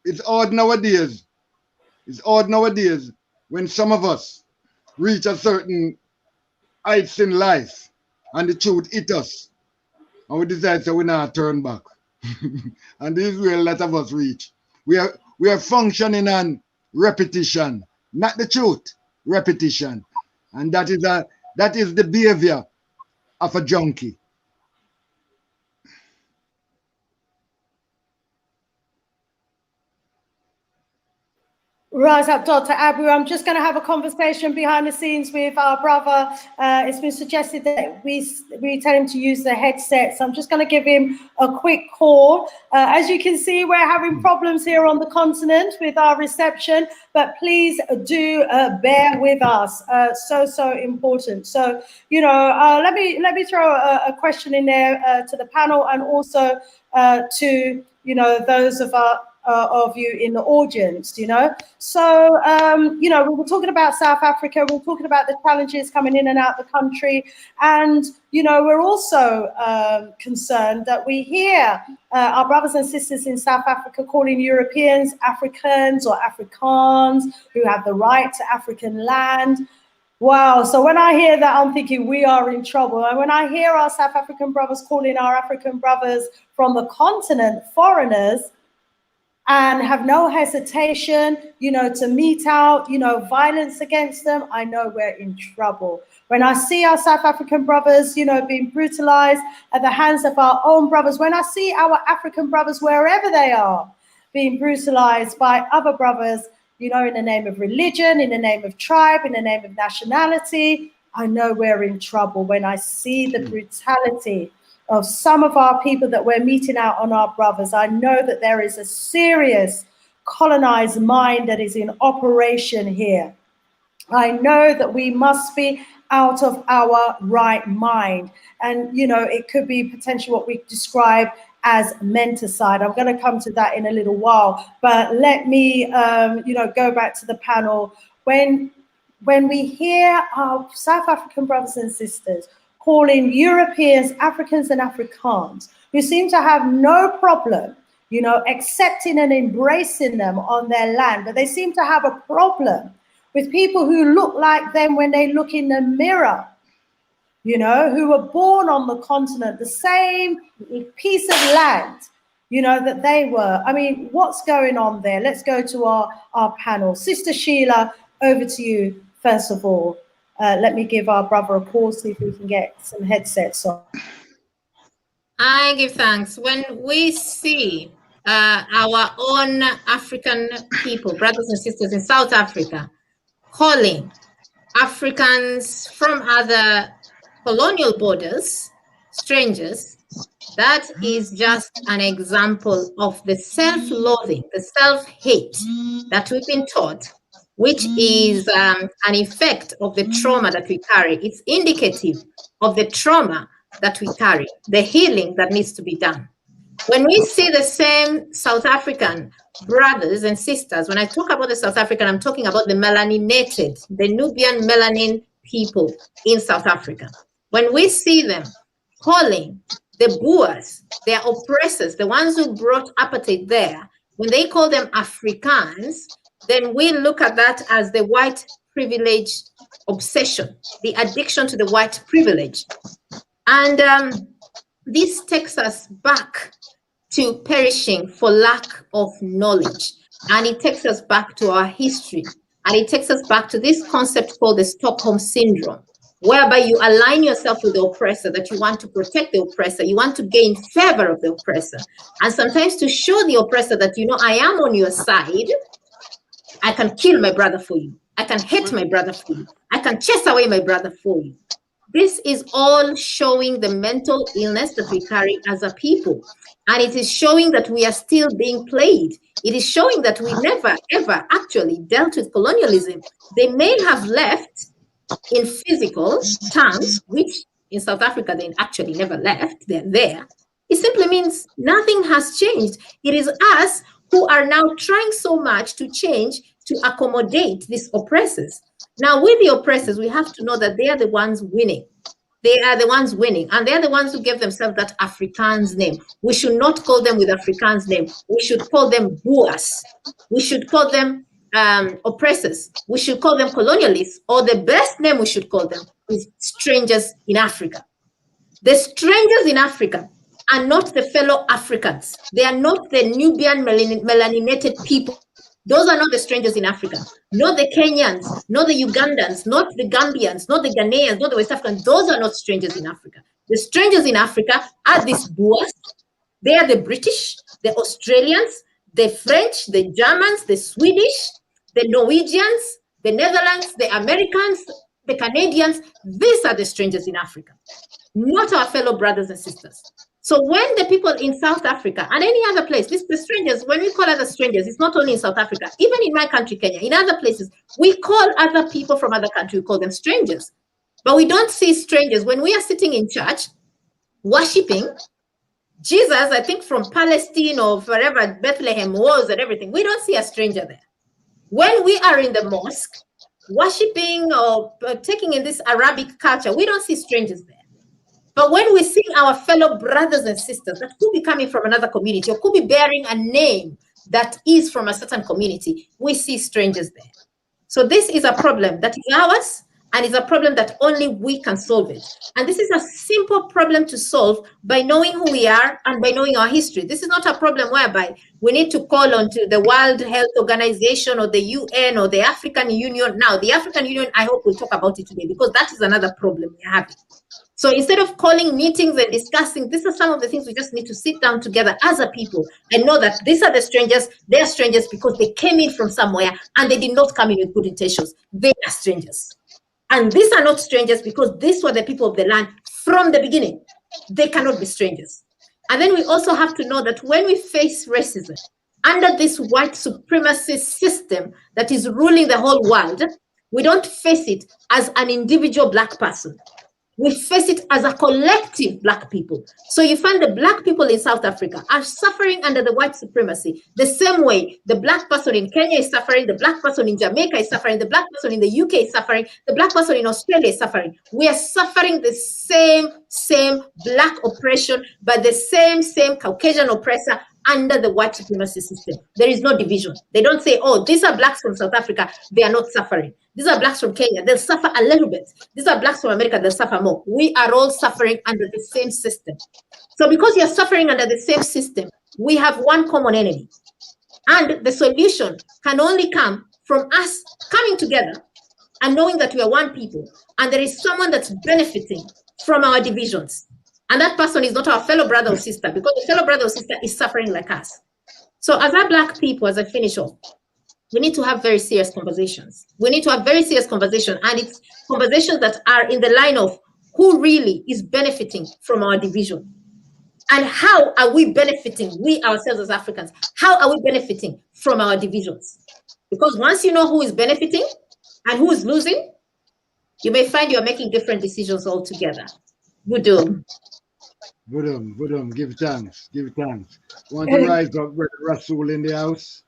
it's odd nowadays. It's odd nowadays when some of us reach a certain heights in life and the truth hit us. And we decide so we not turn back. And this is where a lot of us reach. We are functioning on repetition, not the truth, repetition. And that is the behavior of a junkie. Rise up, Dr. Abu. I'm just going to have a conversation behind the scenes with our brother. It's been suggested that we tell him to use the headset, so I'm just going to give him a quick call. As you can see, we're having problems here on the continent with our reception, but please do bear with us. So important. So, you know, let me throw a question in there to the panel, and also to, you know, those of you in the audience, you know. So, you know, we were talking about South Africa, we were talking about the challenges coming in and out of the country. And, you know, we're also concerned that we hear our brothers and sisters in South Africa calling Europeans Africans or Afrikaans, who have the right to African land. Wow. So when I hear that, I'm thinking we are in trouble. And when I hear our South African brothers calling our African brothers from the continent foreigners, and have no hesitation, you know, to mete out, you know, violence against them, I know we're in trouble. When I see our South African brothers, you know, being brutalized at the hands of our own brothers, when I see our African brothers, wherever they are, being brutalized by other brothers, you know, in the name of religion, in the name of tribe, in the name of nationality, I know we're in trouble. When I see the brutality of some of our people that we're meeting out on our brothers, I know that there is a serious colonized mind that is in operation here. I know that we must be out of our right mind. And, you know, it could be potentially what we describe as menticide. I'm going to come to that in a little while. But let me, you know, go back to the panel. When we hear our South African brothers and sisters calling Europeans Africans and Afrikaans, who seem to have no problem, you know, accepting and embracing them on their land, but they seem to have a problem with people who look like them when they look in the mirror, you know, who were born on the continent, the same piece of land, you know, that they were. I mean, what's going on there? Let's go to our panel. Sister Sheila, over to you, first of all. Let me give our brother a call, see if we can get some headsets on. I give thanks. When we see our own African people, brothers and sisters in South Africa, calling Africans from other colonial borders strangers, that is just an example of the self-loathing, the self-hate that we've been taught, which is an effect of the trauma that we carry. It's indicative of the trauma that we carry, the healing that needs to be done. When we see the same South African brothers and sisters, when I talk about the South African, I'm talking about the melaninated, the Nubian melanin people in South Africa. When we see them calling the Boers, their oppressors, the ones who brought apartheid there, when they call them Afrikaans, then we look at that as the white privilege obsession, the addiction to the white privilege. And this takes us back to perishing for lack of knowledge. And it takes us back to our history. And it takes us back to this concept called the Stockholm Syndrome, whereby you align yourself with the oppressor, that you want to protect the oppressor, you want to gain favor of the oppressor. And sometimes to show the oppressor that, you know, I am on your side, I can kill my brother for you. I can hate my brother for you. I can chase away my brother for you. This is all showing the mental illness that we carry as a people. And it is showing that we are still being played. It is showing that we never, ever actually dealt with colonialism. They may have left in physical terms, which in South Africa, they actually never left. They're there. It simply means nothing has changed. It is us who are now trying so much to change to accommodate these oppressors. Now, with the oppressors, we have to know that they are the ones winning. They are the ones winning, and they're the ones who gave themselves that Afrikaans name. We should not call them with Afrikaans name. We should call them Boers. We should call them oppressors. We should call them colonialists, or the best name we should call them is strangers in Africa. The strangers in Africa are not the fellow Africans. They are not the Nubian melaninated people. Those are not the strangers in Africa. Not the Kenyans, not the Ugandans, not the Gambians, not the Ghanaians, not the West Africans. Those are not strangers in Africa. The strangers in Africa are these Boers. They are the British, the Australians, the French, the Germans, the Swedish, the Norwegians, the Netherlands, the Americans, the Canadians, these are the strangers in Africa, not our fellow brothers and sisters. So when the people in South Africa and any other place, the strangers, when we call other strangers, it's not only in South Africa, even in my country, Kenya, in other places, we call other people from other countries, we call them strangers. But we don't see strangers. When we are sitting in church, worshiping Jesus, I think from Palestine or wherever Bethlehem was and everything, we don't see a stranger there. When we are in the mosque, worshiping or taking in this Arabic culture, we don't see strangers there. But when we see our fellow brothers and sisters that could be coming from another community or could be bearing a name that is from a certain community, we see strangers there. So this is a problem that is ours, and it's a problem that only we can solve it. And this is a simple problem to solve by knowing who we are and by knowing our history. This is not a problem whereby we need to call on to the World Health Organization or the UN or the African Union. Now, the African Union, I hope we'll talk about it today, because that is another problem we're having. So instead of calling meetings and discussing, these are some of the things we just need to sit down together as a people and know that these are the strangers. They're strangers because they came in from somewhere and they did not come in with good intentions. They are strangers. And these are not strangers because these were the people of the land from the beginning. They cannot be strangers. And then we also have to know that when we face racism under this white supremacy system that is ruling the whole world, we don't face it as an individual Black person. We face it as a collective Black people. So you find the Black people in South Africa are suffering under the white supremacy the same way the Black person in Kenya is suffering, the Black person in Jamaica is suffering, the Black person in the UK is suffering, the Black person in Australia is suffering. We are suffering the same Black oppression by the same Caucasian oppressor under the white supremacy system. There is no division. They don't say, oh, these are Blacks from South Africa, they are not suffering. These are Blacks from Kenya, they'll suffer a little bit. These are Blacks from America, they'll suffer more. We are all suffering under the same system. So because you're suffering under the same system, we have one common enemy. And the solution can only come from us coming together and knowing that we are one people. And there is someone that's benefiting from our divisions. And that person is not our fellow brother or sister, because the fellow brother or sister is suffering like us. So as our Black people, as I finish off, we need to have very serious conversations. We need to have very serious conversations, and it's conversations that are in the line of who really is benefiting from our division. And how are we benefiting, we ourselves as Africans, how are we benefiting from our divisions? Because once you know who is benefiting and who is losing, you may find you're making different decisions altogether. Budum. Budum, give thanks, give thanks. Want to rise up, Brother Rasul in the house?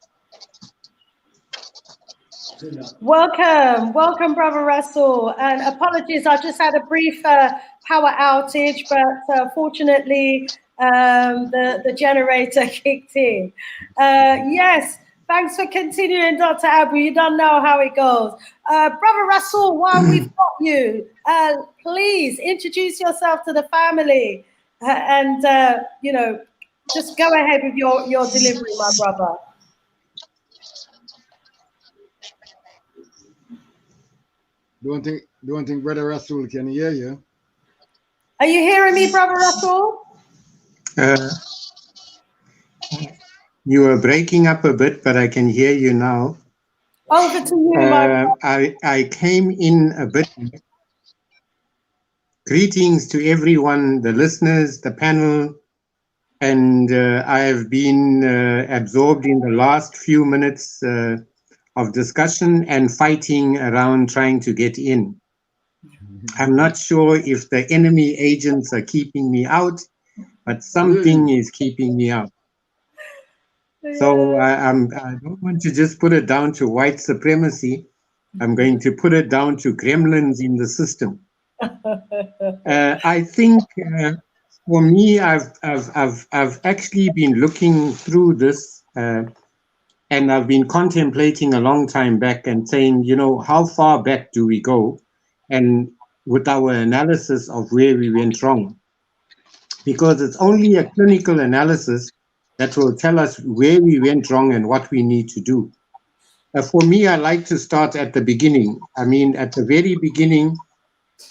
Welcome, Brother Russell. And apologies, I just had a brief power outage, but fortunately, the generator kicked in. Yes, thanks for continuing, Dr. Abu. You don't know how it goes. Brother Russell, while we've got you, please introduce yourself to the family and, just go ahead with your delivery, my brother. Don't think Brother Rasul can hear you. Are you hearing me, Brother Rasul? You are breaking up a bit, but I can hear you now. Over to you, my brother. I came in a bit. Greetings to everyone, the listeners, the panel, and I have been absorbed in the last few minutes of discussion and fighting around trying to get in. I'm not sure if the enemy agents are keeping me out, but something is keeping me out. So I don't want to just put it down to white supremacy. I'm going to put it down to gremlins in the system. I think for me, I've actually been looking through this and I've been contemplating a long time back and saying, how far back do we go? And with our analysis of where we went wrong. Because it's only a clinical analysis that will tell us where we went wrong and what we need to do. For me, I like to start at the beginning. I mean, at the very beginning,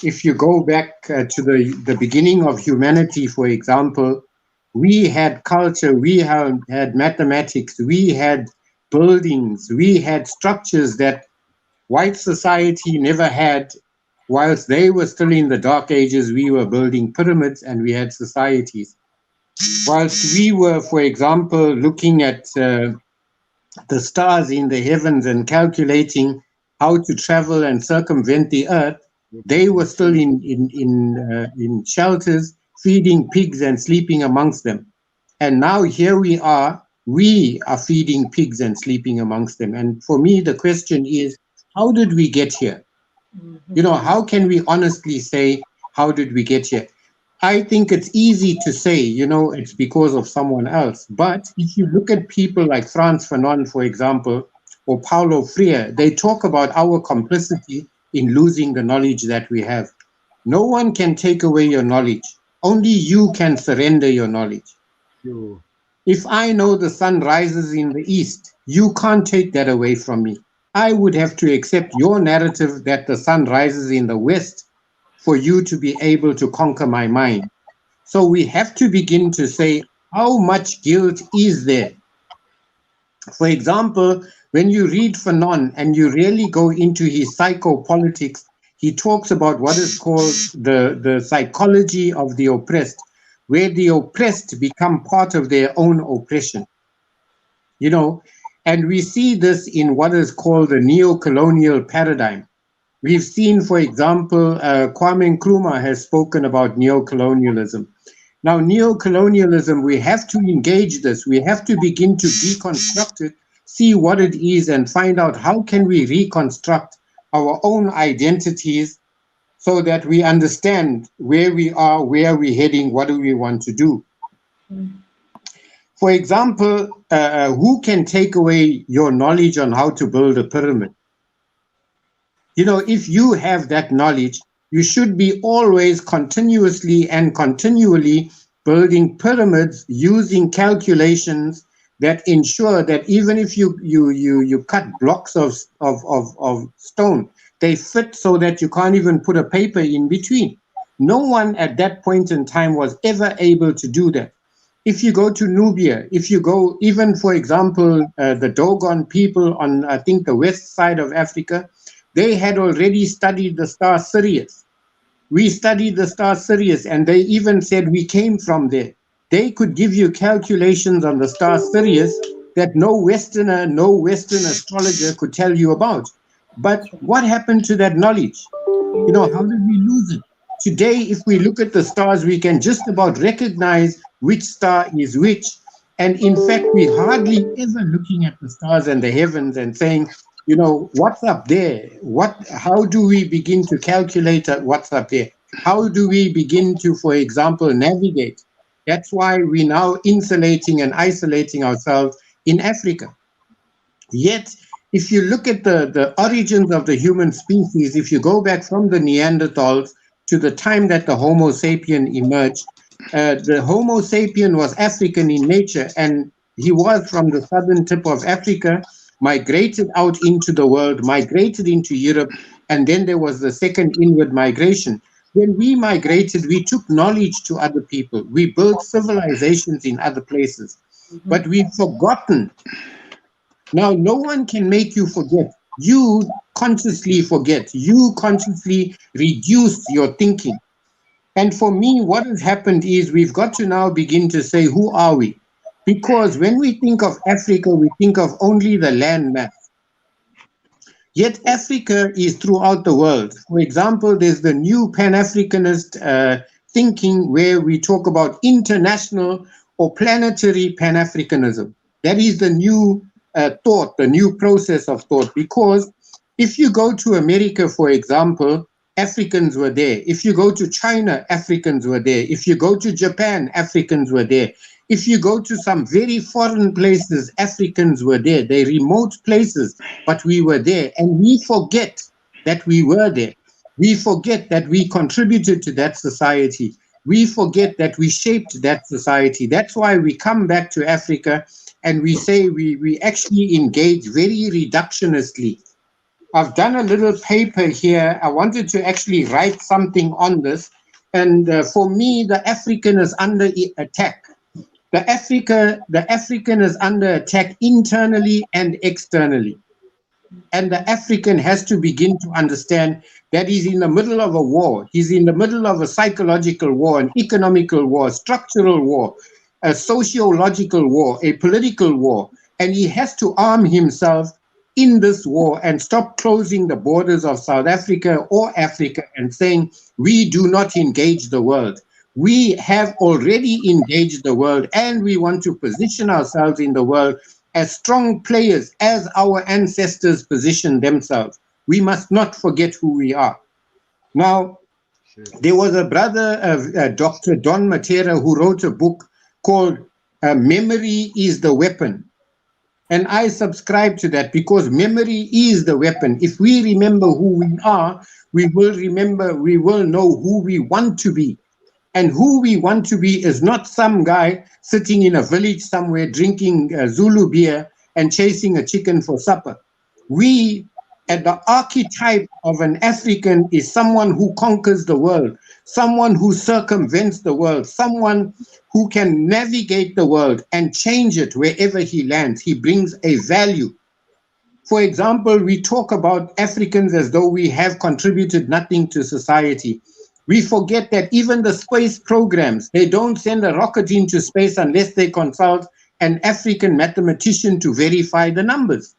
if you go back to the beginning of humanity, for example, we had culture, we had mathematics, we had buildings, we had structures that white society never had. Whilst they were still in the dark ages, we were building pyramids and we had societies. Whilst we were, for example, looking at the stars in the heavens and calculating how to travel and circumvent the earth, they were still in shelters, feeding pigs and sleeping amongst them. And now here we are feeding pigs and sleeping amongst them. And for me, the question is, how did we get here? You know, how can we honestly say, how did we get here? I think it's easy to say, you know, it's because of someone else. But if you look at people like Frantz Fanon, for example, or Paulo Freire, they talk about our complicity in losing the knowledge that we have. No one can take away your knowledge. Only you can surrender your knowledge. True. If I know the sun rises in the east, you can't take that away from me. I would have to accept your narrative that the sun rises in the west for you to be able to conquer my mind. So we have to begin to say, how much guilt is there? For example, when you read Fanon and you really go into his psychopolitics, he talks about what is called the psychology of the oppressed, where the oppressed become part of their own oppression. You know, and we see this in what is called the neocolonial paradigm. We've seen, for example, Kwame Nkrumah has spoken about neocolonialism. Now, neocolonialism, we have to engage this. We have to begin to deconstruct it, see what it is, and find out how can we reconstruct our own identities so that we understand where we are, where we're heading, what do we want to do. For example, who can take away your knowledge on how to build a pyramid? You know, if you have that knowledge, you should be always continuously and continually building pyramids using calculations that ensure that even if you cut blocks of stone, they fit so that you can't even put a paper in between. No one at that point in time was ever able to do that. If you go to Nubia, if you go even, for example, the Dogon people on, I think, the west side of Africa, they had already studied the star Sirius. We studied the star Sirius, and they even said we came from there. They could give you calculations on the star Sirius that no Western astrologer could tell you about. But what happened to that knowledge? You know, how did we lose it? Today, if we look at the stars, we can just about recognize which star is which. And in fact, we're hardly ever looking at the stars and the heavens and saying, you know, what's up there? How do we begin to calculate what's up there? How do we begin to, for example, navigate? That's why we're now insulating and isolating ourselves in Africa. Yet, if you look at the origins of the human species, if you go back from the Neanderthals to the time that the Homo sapien emerged, the Homo sapien was African in nature, and he was from the southern tip of Africa, migrated out into the world, migrated into Europe, and then there was the second inward migration. When we migrated, we took knowledge to other people. We built civilizations in other places, but we've forgotten. Now, no one can make you forget. You consciously forget. You consciously reduce your thinking. And for me, what has happened is we've got to now begin to say, who are we? Because when we think of Africa, we think of only the land mass. Yet Africa is throughout the world. For example, there's the new Pan-Africanist thinking where we talk about international or planetary Pan-Africanism. That is the new thought, the new process of thought. Because if you go to America, for example, Africans were there. If you go to China, Africans were there. If you go to Japan, Africans were there. If you go to some very foreign places, Africans were there. They're remote places, but we were there. And we forget that we were there. We forget that we contributed to that society. We forget that we shaped that society. That's why we come back to Africa and we say we actually engage very reductionistly. I've done a little paper here. I wanted to actually write something on this. And for me, the African is under attack. The African is under attack internally and externally. And the African has to begin to understand that he's in the middle of a war. He's in the middle of a psychological war, an economical war, structural war, a sociological war, a political war. And he has to arm himself in this war and stop closing the borders of South Africa or Africa and saying, we do not engage the world. We have already engaged the world, and we want to position ourselves in the world as strong players as our ancestors positioned themselves. We must not forget who we are. Now, there was a brother, Dr. Don Matera, who wrote a book called Memory is the Weapon. And I subscribe to that because memory is the weapon. If we remember who we are, we will know who we want to be. And who we want to be is not some guy sitting in a village somewhere drinking Zulu beer and chasing a chicken for supper. We, at the archetype of an African, is someone who conquers the world, someone who circumvents the world, someone who can navigate the world and change it wherever he lands. He brings a value. For example, we talk about Africans as though we have contributed nothing to society. We forget that even the space programs, they don't send a rocket into space unless they consult an African mathematician to verify the numbers.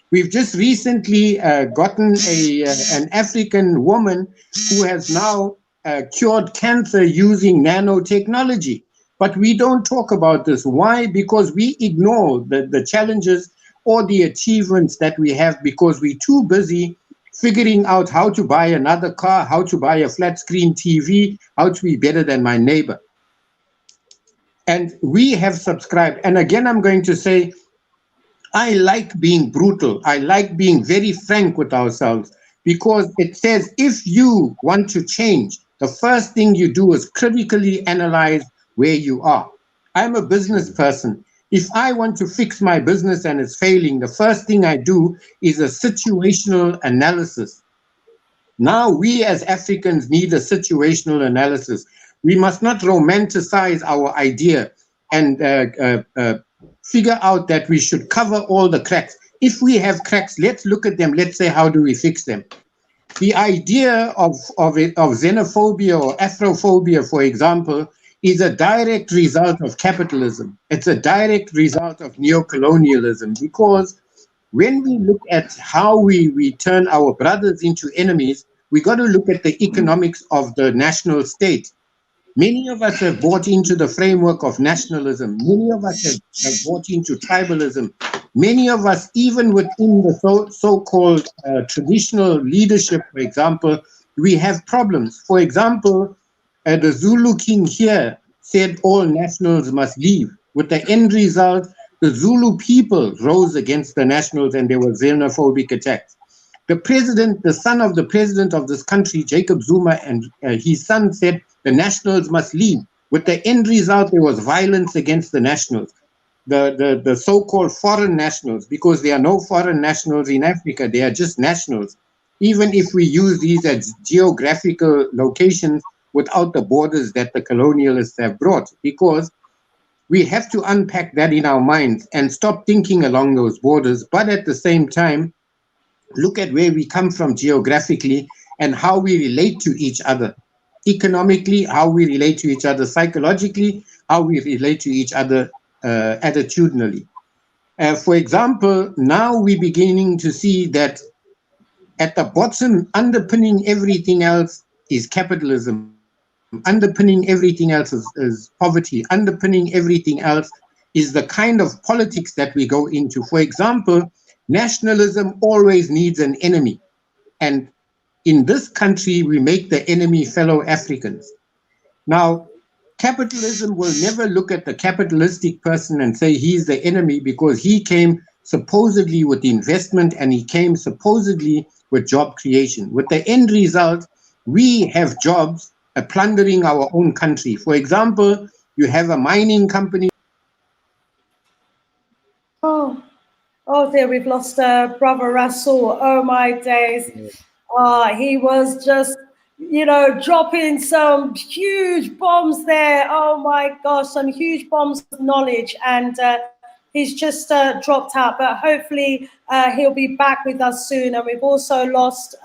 We've just recently gotten an African woman who has now cured cancer using nanotechnology. But we don't talk about this. Why? Because we ignore the challenges or the achievements that we have because we're too busy figuring out how to buy another car, how to buy a flat screen TV, how to be better than my neighbor. And we have subscribed. And again, I'm going to say, I like being brutal. I like being very frank with ourselves because it says if you want to change, the first thing you do is critically analyze where you are. I'm a business person. If I want to fix my business and it's failing, the first thing I do is a situational analysis. Now we as Africans need a situational analysis. We must not romanticize our idea and figure out that we should cover all the cracks. If we have cracks, let's look at them. Let's say, how do we fix them? The idea of xenophobia or Afrophobia, for example, is a direct result of capitalism. It's a direct result of neocolonialism because when we look at how we turn our brothers into enemies, we got to look at the economics of the national state. Many of us have bought into the framework of nationalism. Many of us have bought into tribalism. Many of us, even within the so-called traditional leadership, for example, we have problems. For example, the Zulu king here said all nationals must leave. With the end result, the Zulu people rose against the nationals and there were xenophobic attacks. The president, the son of the president of this country, Jacob Zuma, and his son said the nationals must leave. With the end result, there was violence against the nationals, the so-called foreign nationals, because there are no foreign nationals in Africa. They are just nationals. Even if we use these as geographical locations without the borders that the colonialists have brought, because we have to unpack that in our minds and stop thinking along those borders, but at the same time, look at where we come from geographically and how we relate to each other. Economically, how we relate to each other. Psychologically, how we relate to each other attitudinally. For example, now we're beginning to see that at the bottom, underpinning everything else is capitalism. Underpinning everything else is poverty. Underpinning everything else is the kind of politics that we go into. For example, nationalism always needs an enemy. And in this country, we make the enemy fellow Africans. Now, capitalism will never look at the capitalistic person and say he's the enemy because he came supposedly with investment and he came supposedly with job creation. With the end result, we have jobs plundering our own country. For example, you have a mining company. Oh dear, we've lost Brother Russell. Oh my days. He was just you know, dropping some huge bombs there. Oh my gosh, some huge bombs of knowledge. And he's just dropped out, but hopefully he'll be back with us soon. And we've also lost,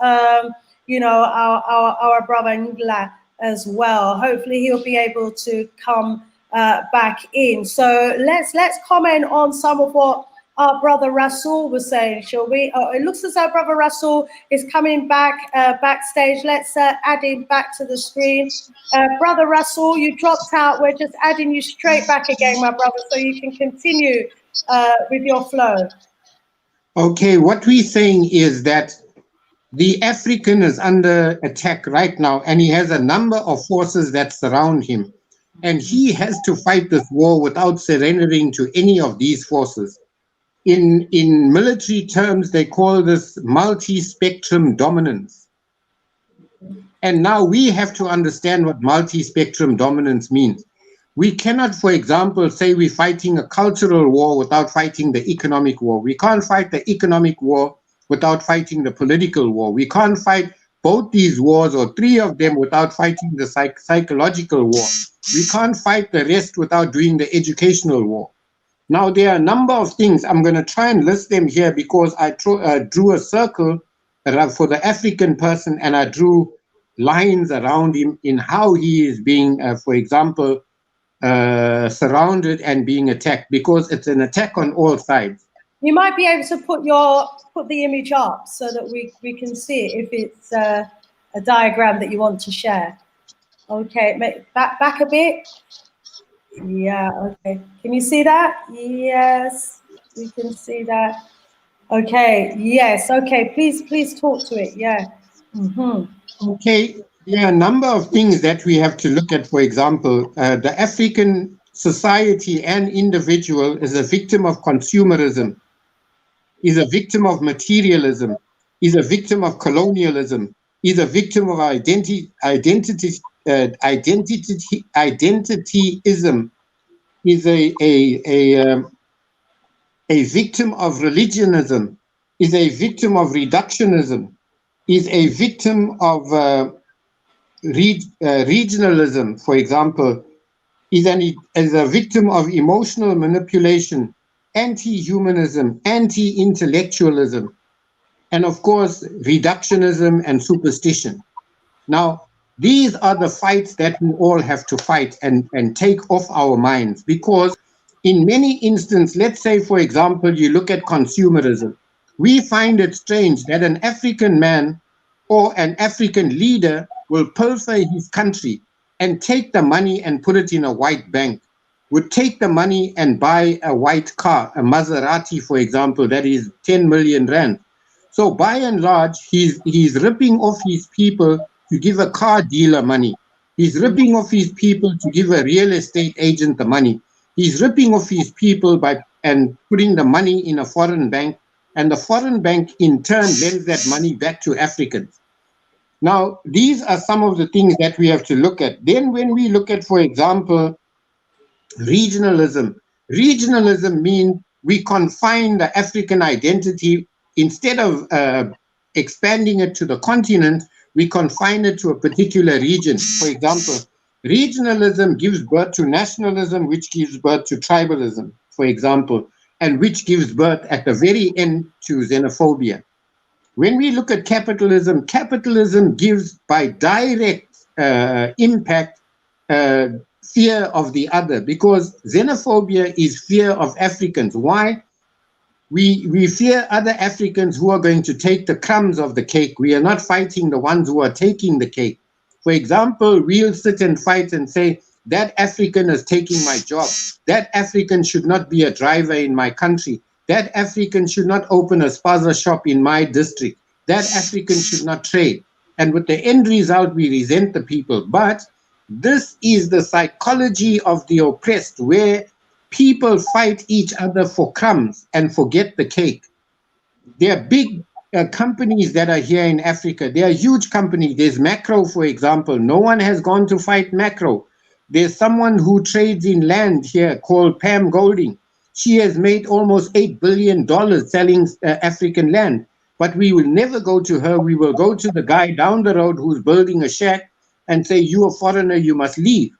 you know, our brother Ngla as well. Hopefully he'll be able to come back in. So let's comment on some of what our brother Rasul was saying, shall we? Oh, it looks as though brother Rasul is coming back backstage. Let's add him back to the screen. Brother Rasul, you dropped out. We're just adding you straight back again, my brother, so you can continue with your flow. Okay, what we're saying is that the African is under attack right now, and he has a number of forces that surround him. And he has to fight this war without surrendering to any of these forces. In military terms, they call this multi-spectrum dominance. And now we have to understand what multi-spectrum dominance means. We cannot, for example, say we're fighting a cultural war without fighting the economic war. We can't fight the economic war without fighting the political war. We can't fight both these wars or three of them without fighting the psychological war. We can't fight the rest without doing the educational war. Now, there are a number of things. I'm going to try and list them here because I drew a circle for the African person, and I drew lines around him in how he is being, for example, surrounded and being attacked, because it's an attack on all sides. You might be able to put the image up so that we can see it if it's a diagram that you want to share. Okay, back a bit. Yeah, okay. Can you see that? Yes, we can see that. Okay, yes, okay. Please talk to it. Yeah. Mm-hmm. Okay, there are a number of things that we have to look at. For example, the African society and individual is a victim of consumerism, is a victim of materialism, is a victim of colonialism, is a victim of identityism, is a victim of religionism, is a victim of reductionism, is a victim of regionalism, for example, is a victim of emotional manipulation, anti-humanism, anti-intellectualism, and of course, reductionism and superstition. Now, these are the fights that we all have to fight and take off our minds, because in many instances, let's say, for example, you look at consumerism. We find it strange that an African man or an African leader will pilfer his country and take the money and put it in a white bank, would take the money and buy a white car, a Maserati, for example, that is 10 million rand. So by and large, he's ripping off his people to give a car dealer money. He's ripping off his people to give a real estate agent the money. He's ripping off his people and putting the money in a foreign bank, and the foreign bank in turn lends that money back to Africans. Now, these are some of the things that we have to look at. Then when we look at, for example, regionalism means we confine the African identity. Instead of expanding it to the continent, we confine it to a particular region. For example, regionalism gives birth to nationalism, which gives birth to tribalism, for example, and which gives birth at the very end to xenophobia. When we look at capitalism, capitalism gives by direct impact fear of the other, because xenophobia is fear of Africans. Why? We fear other Africans who are going to take the crumbs of the cake. We are not fighting the ones who are taking the cake. For example, we'll sit and fight and say, that African is taking my job. That African should not be a driver in my country. That African should not open a spaza shop in my district. That African should not trade. And with the end result, we resent the people. But this is the psychology of the oppressed, where people fight each other for crumbs and forget the cake. There are big companies that are here in Africa. There are huge companies. There's Macro, for example. No one has gone to fight Macro. There's someone who trades in land here called Pam Golding. She has made almost $8 billion selling African land. but we will never go to her. We will go to the guy down the road who's building a shack and say, "You a foreigner, you must leave."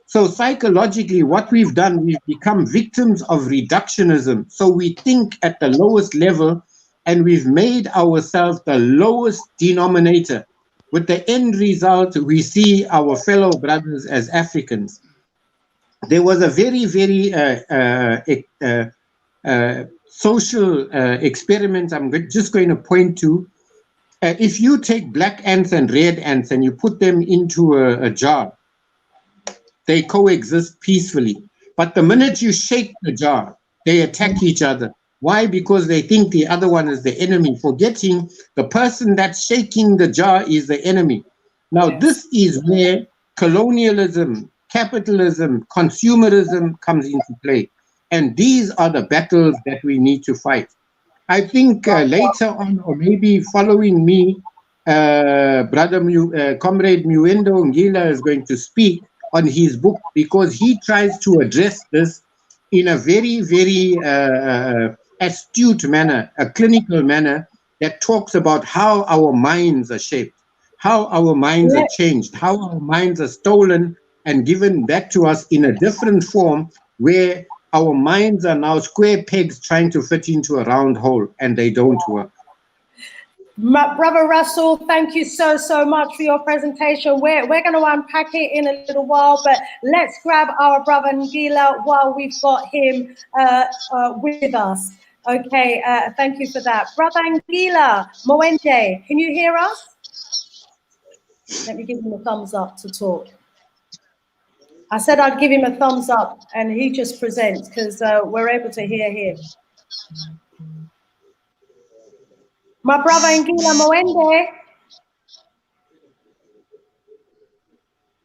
So psychologically, what we've done, we've become victims of reductionism. So we think at the lowest level, and we've made ourselves the lowest denominator. With the end result, we see our fellow brothers as Africans. There was a very, very social experiment I'm just going to point to. If you take black ants and red ants and you put them into a jar, they coexist peacefully. But the minute you shake the jar, they attack each other. Why? Because they think the other one is the enemy, forgetting the person that's shaking the jar is the enemy. Now, this is where colonialism, capitalism, consumerism comes into play. And these are the battles that we need to fight. I think later on, or maybe following me, Comrade Muendo Ngila is going to speak on his book, because he tries to address this in a very, very astute manner, a clinical manner that talks about how our minds are shaped, how our minds are changed, how our minds are stolen and given back to us in a different form, where our minds are now square pegs trying to fit into a round hole, and they don't work. Brother Russell, thank you so much for your presentation. We're going to unpack it in a little while, but let's grab our brother Ngila while we've got him with us. Okay, thank you for that. Brother Ngila Moende, can you hear us? Let me give him a thumbs up to talk. I said I'd give him a thumbs up, and he just presents because we're able to hear him. My brother Ngila Moende,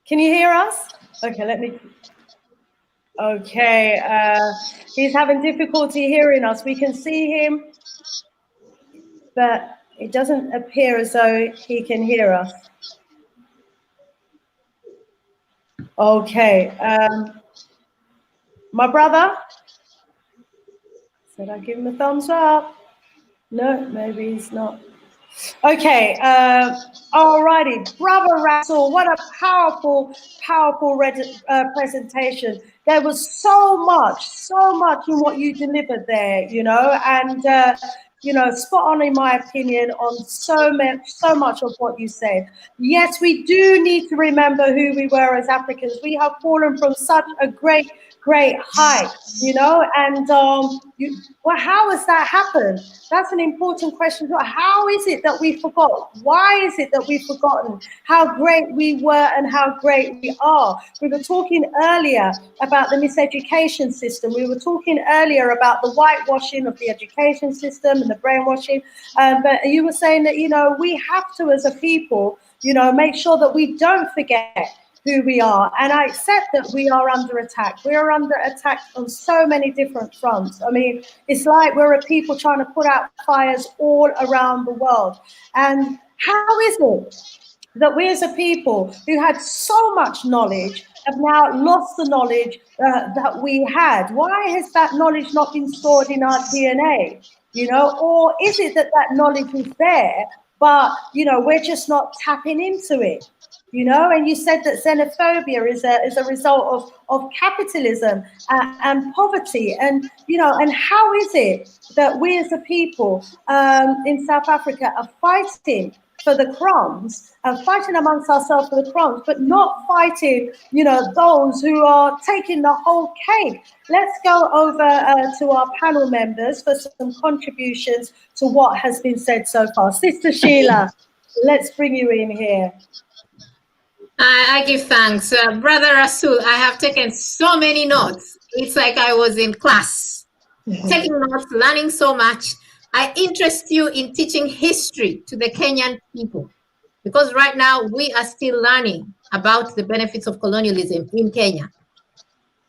can you hear us? Okay, let me. Okay, he's having difficulty hearing us. We can see him, but it doesn't appear as though he can hear us. Okay, my brother, said I give him a thumbs up. No, maybe he's not. Okay, alrighty, brother Russell, what a powerful presentation. There was so much in what you delivered there, you know, and you know, spot on in my opinion on so much of what you said. Yes, we do need to remember who we were as Africans. We have fallen from such a great height, you know, and well, how has that happened? That's an important question. How is it that we forgot? Why is it that we've forgotten how great we were and how great we are? We were talking earlier about the miseducation system. We were talking earlier about the whitewashing of the education system and the brainwashing. But you were saying that, you know, we have to, as a people, you know, make sure that we don't forget who we are. And I accept that we are under attack. We are under attack on so many different fronts. I mean, it's like we're a people trying to put out fires all around the world. And how is it that we as a people who had so much knowledge have now lost the knowledge that we had? Why has that knowledge not been stored in our DNA? You know, or is it that that knowledge is there, but, you know, we're just not tapping into it? You know, and you said that xenophobia is a result of capitalism and poverty, and you know, and how is it that we as a people in South Africa are fighting for the crumbs and fighting amongst ourselves for the crumbs, but not fighting, you know, those who are taking the whole cake? Let's go over to our panel members for some contributions to what has been said so far. Sister Sheila, let's bring you in here. I give thanks. Brother Rasul, I have taken so many notes. It's like I was in class, taking notes, learning so much. I interest you in teaching history to the Kenyan people, because right now we are still learning about the benefits of colonialism in Kenya.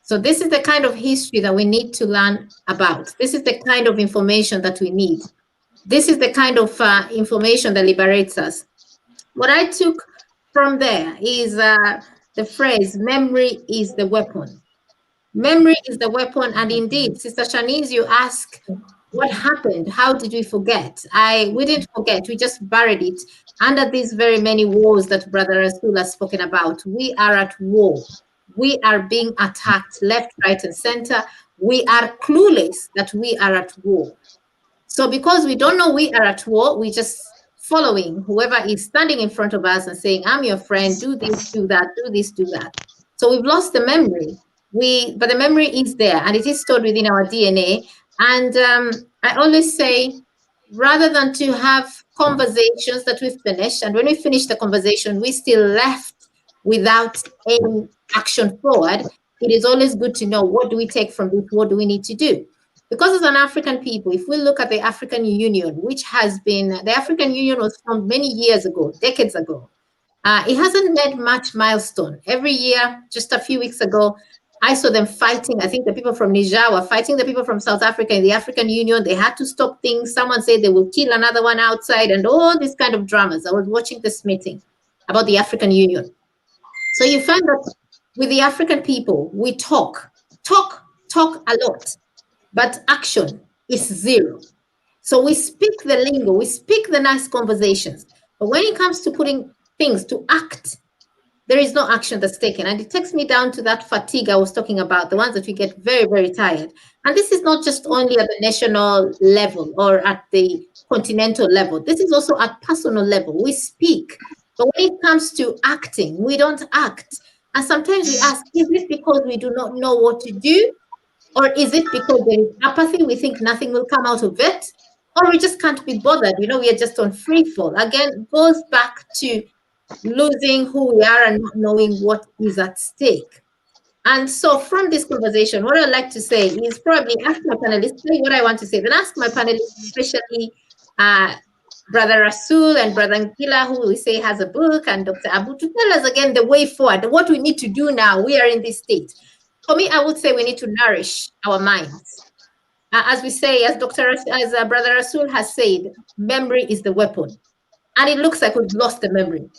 So this is the kind of history that we need to learn about. This is the kind of information that we need. This is the kind of information that liberates us. What I took from there is the phrase, memory is the weapon. Memory is the weapon. And indeed, Sister Shanice, you ask, What happened? How did we forget? We didn't forget. We just buried it under these very many wars that Brother Rasul has spoken about. We are at war. We are being attacked left, right, and center. We are clueless that we are at war. So because we don't know we are at war, we just following whoever is standing in front of us and saying, I'm your friend, do this, do that, do this, do that. So we've lost the memory. But the memory is there and it is stored within our DNA. And I always say, rather than to have conversations that we've finished, and when we finish the conversation, we still left without any action forward, it is always good to know, what do we take from this? What do we need to do? Because as an African people, if we look at the African Union, which has been, the African Union was formed many years ago, decades ago. It hasn't met much milestone. Every year, just a few weeks ago, I saw them fighting. I think the people from Niger were fighting the people from South Africa in the African Union. They had to stop things. Someone said they will kill another one outside and all these kind of dramas. I was watching this meeting about the African Union. So you find that with the African people, we talk a lot, but action is zero. So we speak the lingo, we speak the nice conversations, but when it comes to putting things to act, there is no action that's taken. And it takes me down to that fatigue I was talking about, the ones that we get very, very tired. And this is not just only at the national level or at the continental level. This is also at personal level. We speak, but when it comes to acting, we don't act. And sometimes we ask, is it because we do not know what to do? Or is it because there is apathy? We think nothing will come out of it? Or we just can't be bothered? We are just on free fall. Again, goes back to losing who we are and not knowing what is at stake. And so from this conversation, what I'd like to say is probably ask my panelists, say what I want to say, then ask my panelists, especially Brother Rasul and Brother Nkila, who we say has a book, and Dr. Abu, to tell us again the way forward, what we need to do now. We are in this state. For me, I would say we need to nourish our minds. As we say, as Brother Rasul has said, memory is the weapon. And it looks like we've lost the memory.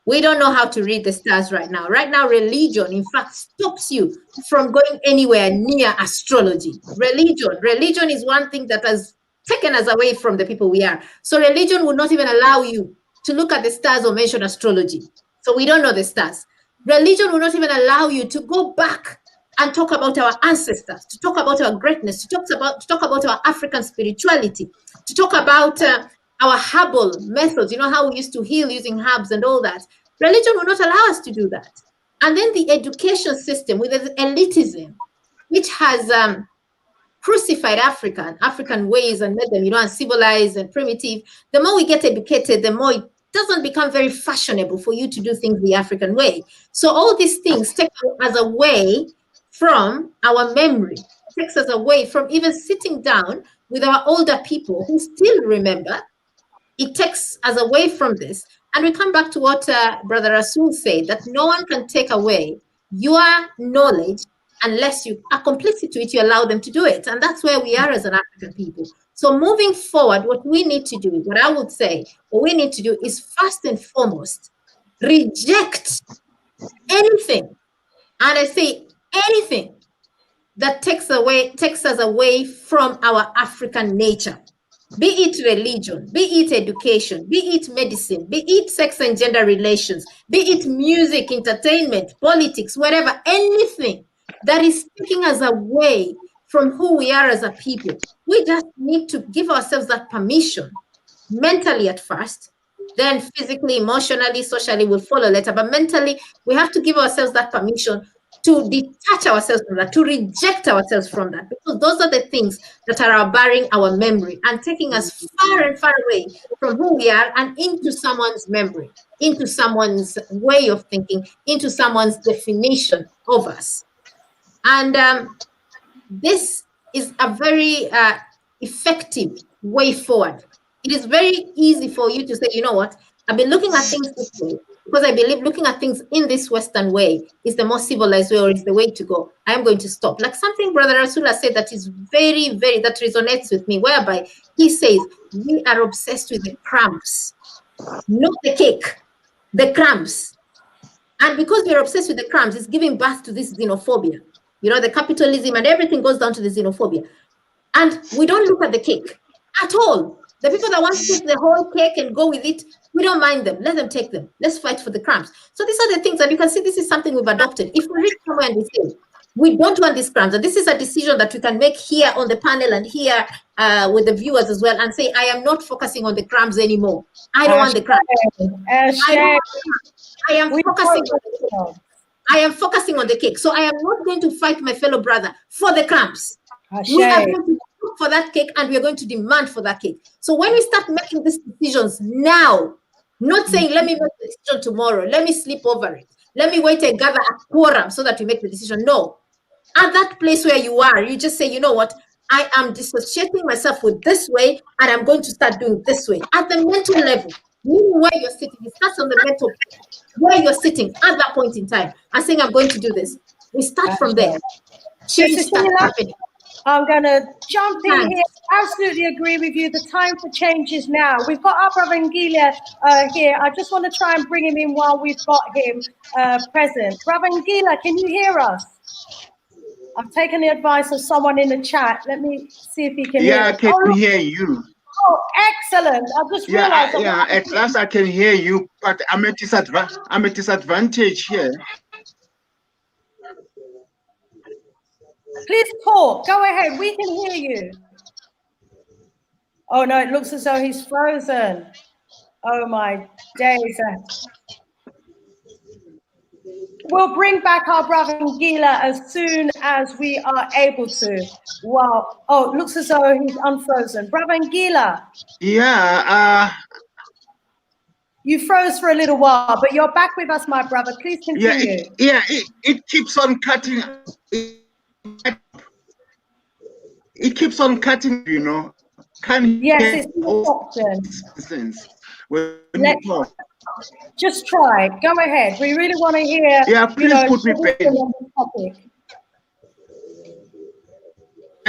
We don't know how to read the stars right now. Right now, religion, in fact, stops you from going anywhere near astrology. Religion is one thing that has taken us away from the people we are. So religion would not even allow you to look at the stars or mention astrology. So we don't know the stars. Religion will not even allow you to go back and talk about our ancestors, to talk about our greatness, to talk about our African spirituality, to talk about our herbal methods, how we used to heal using herbs and all that. Religion will not allow us to do that. And then the education system with the elitism, which has crucified African ways and made them, uncivilized and primitive. The more we get educated, the more it doesn't become very fashionable for you to do things the African way. So all these things take us away from our memory, takes us away from even sitting down with our older people who still remember. It takes us away from this. And we come back to what Brother Rasul said, that no one can take away your knowledge unless you are complicit to it, you allow them to do it. And that's where we are as an African people. So moving forward, what we need to do, what I would say, what we need to do is first and foremost, reject anything. And I say anything that takes us away from our African nature. Be it religion, be it education, be it medicine, be it sex and gender relations, be it music, entertainment, politics, whatever, anything that is taking us away from who we are as a people. We just need to give ourselves that permission, mentally at first, then physically, emotionally, socially will follow later. But mentally, we have to give ourselves that permission to detach ourselves from that, to reject ourselves from that, because those are the things that are barring our memory and taking us far and far away from who we are and into someone's memory, into someone's way of thinking, into someone's definition of us. And this is a very effective way forward. It is very easy for you to say, you know what, I've been looking at things this way, because I believe looking at things in this Western way is the most civilized way, or is the way to go. I am going to stop. Like something Brother Rasulullah said that is very, very, that resonates with me, whereby he says, we are obsessed with the crumbs, not the cake, the crumbs. And because we're obsessed with the crumbs, it's giving birth to this xenophobia. The capitalism and everything goes down to the xenophobia. And we don't look at the cake at all. The people that want to take the whole cake and go with it, we don't mind them. Let them take them. Let's fight for the crumbs. So these are the things, and you can see this is something we've adopted. If we reach somewhere and we say, we don't want these crumbs, and this is a decision that we can make here on the panel and here with the viewers as well, and say, I am not focusing on the crumbs anymore. I don't want the crumbs. I am focusing on the cake. I am focusing on the cake. So I am not going to fight my fellow brother for the crumbs. We are going to look for that cake, and we are going to demand for that cake. So when we start making these decisions now, not saying, let me make the decision tomorrow, let me sleep over it, let me wait and gather a quorum so that we make the decision. No. At that place where you are, you just say, you know what? I am dissociating myself with this way, and I'm going to start doing this way. At the mental level, where you're sitting, it starts on the mental where you're sitting at that point in time and saying, I'm going to do this. We start from there. Change starts happening. I'm going to jump in here. Absolutely agree with you. The time for change is now. We've got our brother Ngila here. I just want to try and bring him in while we've got him present. Brother Ngila, can you hear us? I've taken the advice of someone in the chat. Let me see if he can hear us. Yeah, I can hear you. Oh, excellent. I just realized. At last I can hear you, but I'm at disadvantage here. Please talk. Go ahead. We can hear you. Oh, no, it looks as though he's frozen. Oh, my days. We'll bring back our brother Ngila as soon as we are able to. Wow. Oh, it looks as though he's unfrozen. Brother Ngila. Yeah. You froze for a little while, but you're back with us, my brother. Please continue. It keeps on cutting. It keeps on cutting, you know. Yes, it's an option. When you talk. Just try. Go ahead. We really want to hear. Yeah, please put me back.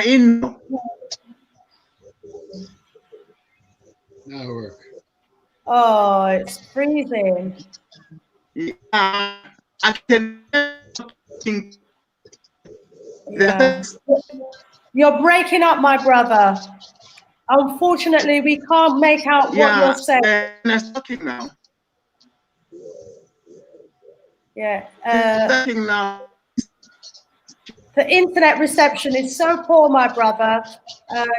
In. Now work. Oh, it's freezing. Yeah, I can. Yeah. You're breaking up, my brother. Unfortunately, we can't make out what you're saying. I'm talking now. Yeah. Talking now. The internet reception is so poor, my brother.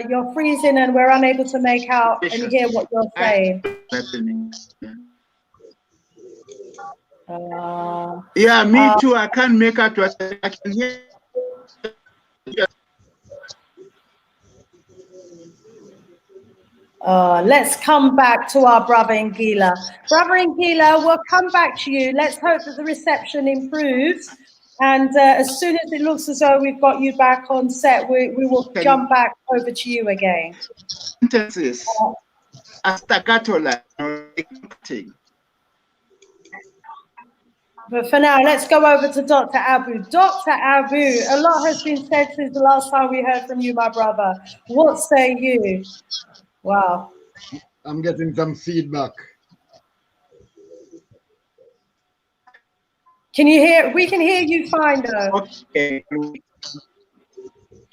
You're freezing and we're unable to make out and hear what you're saying. Yeah, me too. I can't make out what I can hear. Let's come back to our brother Ngila. Brother Ngila, we'll come back to you. Let's hope that the reception improves. And as soon as it looks as though we've got you back on set, we will jump back over to you again. Sentences. A staccato like thing. But for now, let's go over to Dr. Abu. Dr. Abu, a lot has been said since the last time we heard from you, my brother. What say you? Wow. I'm getting some feedback. Can you hear? We can hear you fine, though. Okay.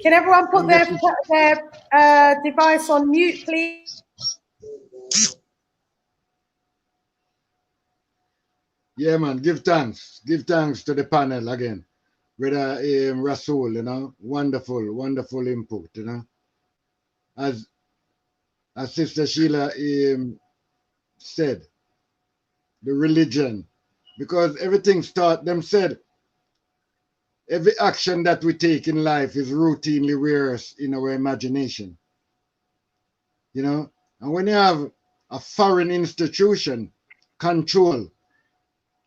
Can everyone put their device on mute, please? Yeah, man. Give thanks. Give thanks to the panel again. Brother Rasool, you know. Wonderful, wonderful input, you know. As Sister Sheila said, the religion, because everything them said, every action that we take in life is routinely rehearsed in our imagination. You know, and when you have a foreign institution control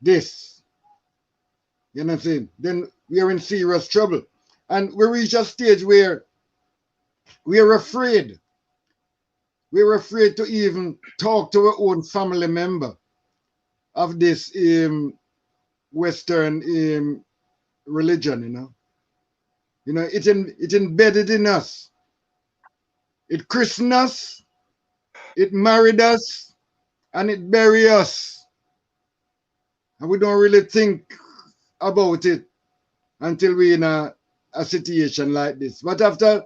this, you know what I'm saying, then we are in serious trouble. And we reach a stage where we are afraid. We're afraid to even talk to our own family member of this Western religion, you know. You know, it embedded in us. It christened us, it married us, and it buried us. And we don't really think about it until we're in a situation like this. But after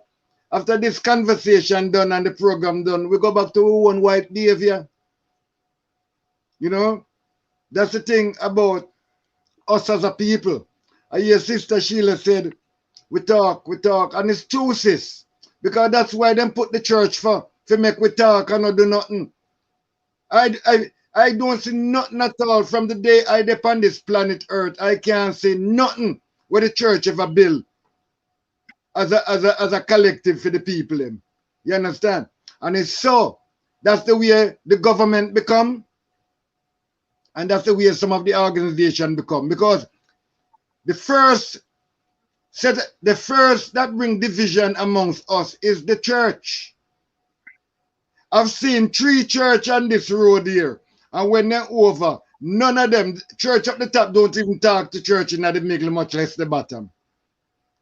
after this conversation done and the program done, we go back to our own white behavior. You know, that's the thing about us as a people. I hear Sister Sheila said, we talk, and it's true, sis. Because that's why them put the church for make we talk and not do nothing. I don't see nothing at all from the day I depend this planet Earth. I can't see nothing where the church ever built as a collective for the people. You understand? And it's so. That's the way the government become. And that's the way some of the organization become. Because the first that bring division amongst us is the church. I've seen 3 churches on this road here. And when they're over, none of them, church up the top don't even talk to church in the middle, much less the bottom.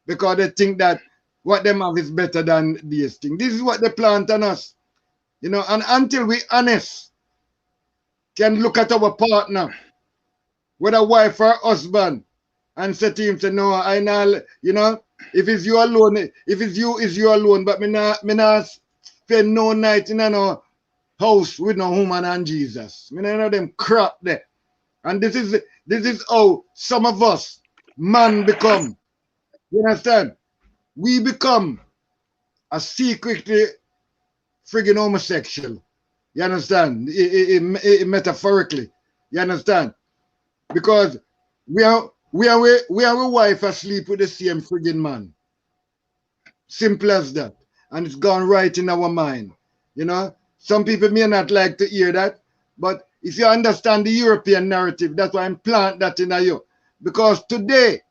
Because they think that what them have is better than these things. This is what they plant on us. You know, and until we honest, can look at our partner, whether wife or husband, and say to him, say, no, I know, you know, if it's you alone, if it's you alone, but me not spend no night in no house with no woman and Jesus. Me know them crap there. And this is how some of us, man, become. You understand? We become a secretly friggin' homosexual. You understand? Metaphorically. You understand? Because we are a wife asleep with the same friggin' man. Simple as that. And it's gone right in our mind. You know? Some people may not like to hear that, but if you understand the European narrative, that's why I'm plant that in you. Because today,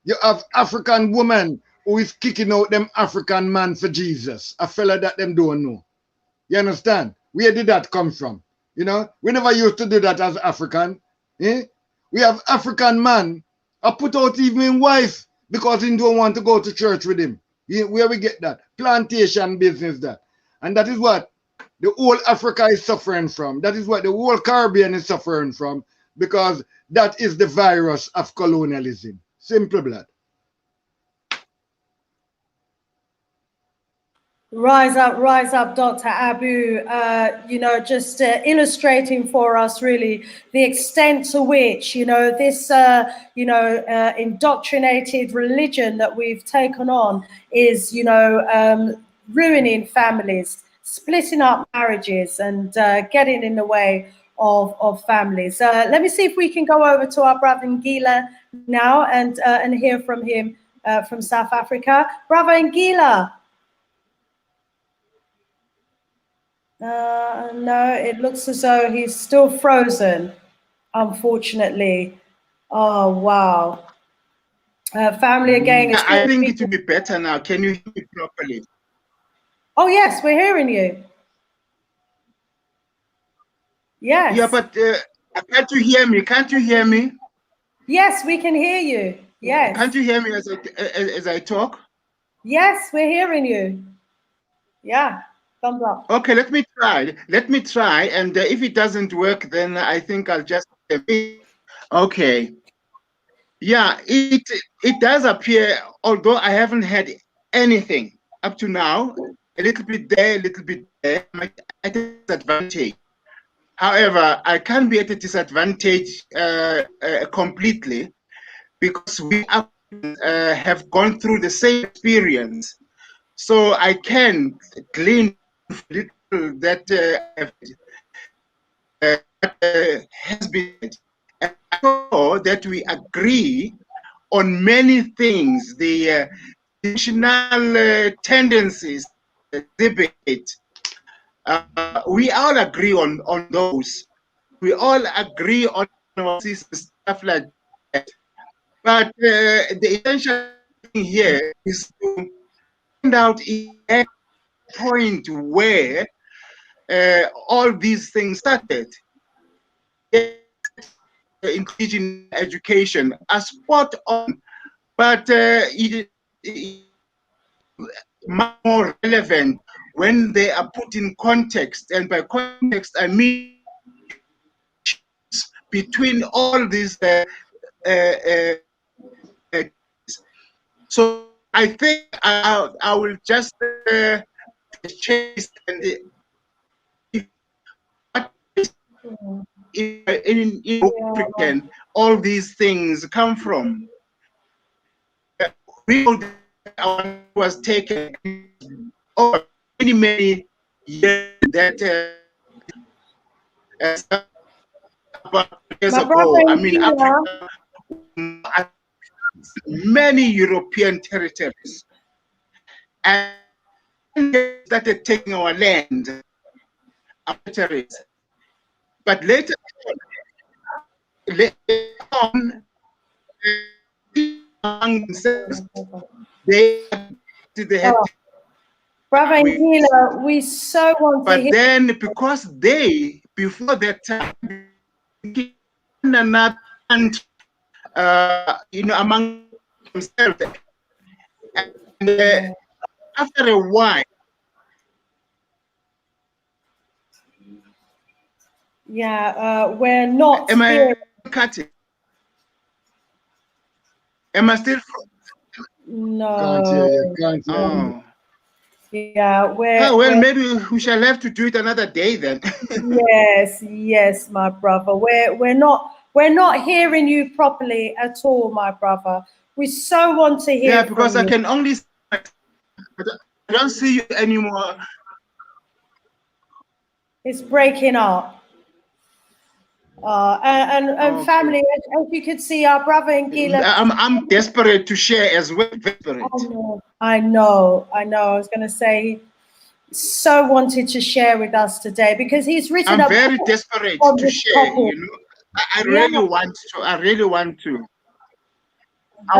you have African woman who is kicking out them African man for Jesus. A fella that them don't know. You understand? Where did that come from? You know? We never used to do that as African. Eh? We have African man I put out even his wife because he don't want to go to church with him. Where we get that? Plantation business that. And that is what the whole Africa is suffering from. That is what the whole Caribbean is suffering from, because that is the virus of colonialism. Simple blood. Rise up, Dr. Abu, just illustrating for us really the extent to which, this, indoctrinated religion that we've taken on is, ruining families, splitting up marriages and getting in the way of families. Let me see if we can go over to our brother Ngila now and hear from him from South Africa. Brother Ngila. No, it looks as though he's still frozen, unfortunately. Oh, wow. Family again. I think it will be better now. Can you hear me properly? Oh, yes, we're hearing you. Yes. Yeah, but can't you hear me? Can't you hear me? Yes, we can hear you. Yes. Can't you hear me as I talk? Yes, we're hearing you. Yeah. Thumbs up. Okay, let me try. And if it doesn't work, then I think I'll just. Okay. Yeah, it does appear, although I haven't had anything up to now, a little bit there, a little bit there, I'm at a disadvantage. However, I can't be at a disadvantage completely, because we have gone through the same experience. So I can glean little that has been, and so that we agree on many things, the national tendencies, debate. We all agree on those. We all agree on stuff like that. But the essential thing here is to find out a point where all these things started. Increasing education are spot on, but it much more relevant when they are put in context, and by context I mean between all these so I think I will just chase and in African, all these things come from. We know that was taken over many years that years ago. I mean, Africa, many European territories, and they started taking our land, our territories. But later on, among themselves, they had. Brother Angela, we so want to hear. But then, because they, before that time, another, among themselves, and after a while, we're not. Am I cutting? Am I still? No. Can't hear you. Can't hear you. Yeah, well, maybe we shall have to do it another day then. yes, my brother. We're not hearing you properly at all, my brother. We so want to hear. Yeah, because from I can only. I don't see you anymore. It's breaking up. And Okay. family, as you can see, our brother Ngila. I'm desperate to share as well. Desperate. I know. I was going to say, so wanted to share with us today because he's written. I'm very desperate to share. You know, I really want to. I really want to. I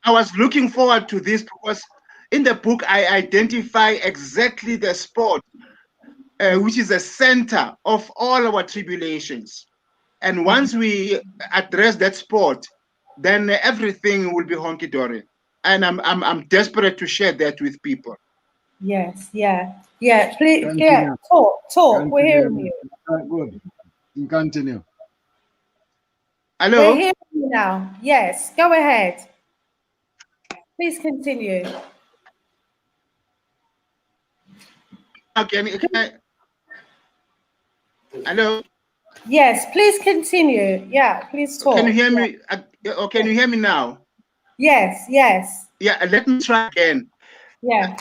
was looking forward to this because in the book I identify exactly the spot which is the center of all our tribulations. And once we address that spot, then everything will be honky dory. And I'm desperate to share that with people. Yes, yeah. Please, Continue. talk. Continue. We're hearing you. Good. Continue. Hello. We're hearing you now. Yes, go ahead. Please continue. Okay. Hello. Yes, please continue. Yeah, please talk. Can you hear me? Can you hear me now? Yes. Yeah, let me try again. Yeah.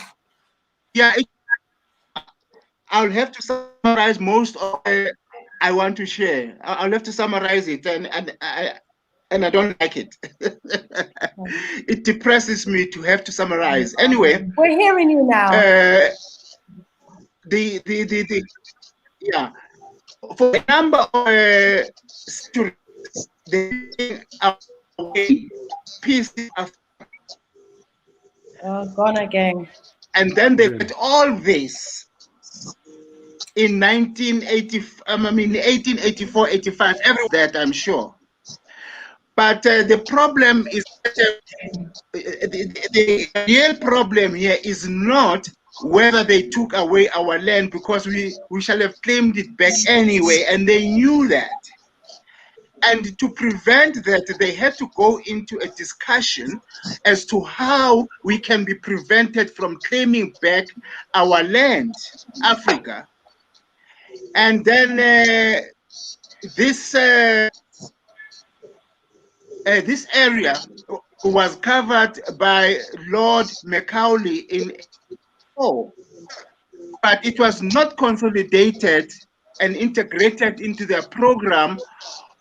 Yeah, I'll have to summarize most of I want to share. I'll have to summarize it, and I don't like it. It depresses me to have to summarize. Anyway, we're hearing you now. Yeah, for a number of centuries, they away pieces of. Gone again. And then they did all this in 1884, 85, every that I'm sure. But the problem is that the real problem here is not whether they took away our land, because we shall have claimed it back anyway, and they knew that. And to prevent that, they had to go into a discussion as to how we can be prevented from claiming back our land, Africa. And then this area was covered by Lord Macaulay in 1984, but it was not consolidated and integrated into their program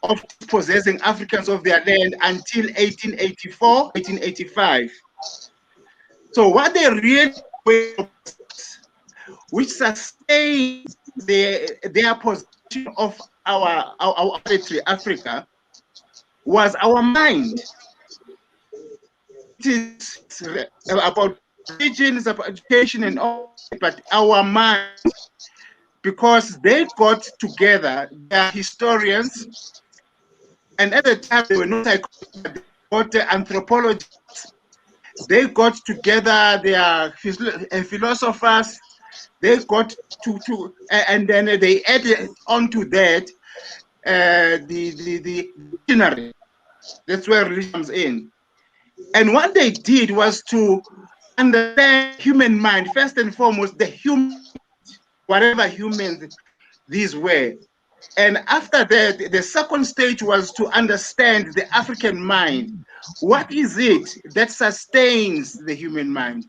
of dispossessing Africans of their land until 1884, 1885. So what they really, which sustained their possession of our territory, Africa, was our mind. It is about religion, it's about education and all, but our mind, because they got together, they are historians, and at the time they were not psychologists, they got anthropologists, they got together, they are philosophers, they got to and then they added onto that the dictionary. That's where religion comes in. And what they did was to understand human mind, first and foremost, the human, whatever humans these were. And after that, the second stage was to understand the African mind. What is it that sustains the human mind?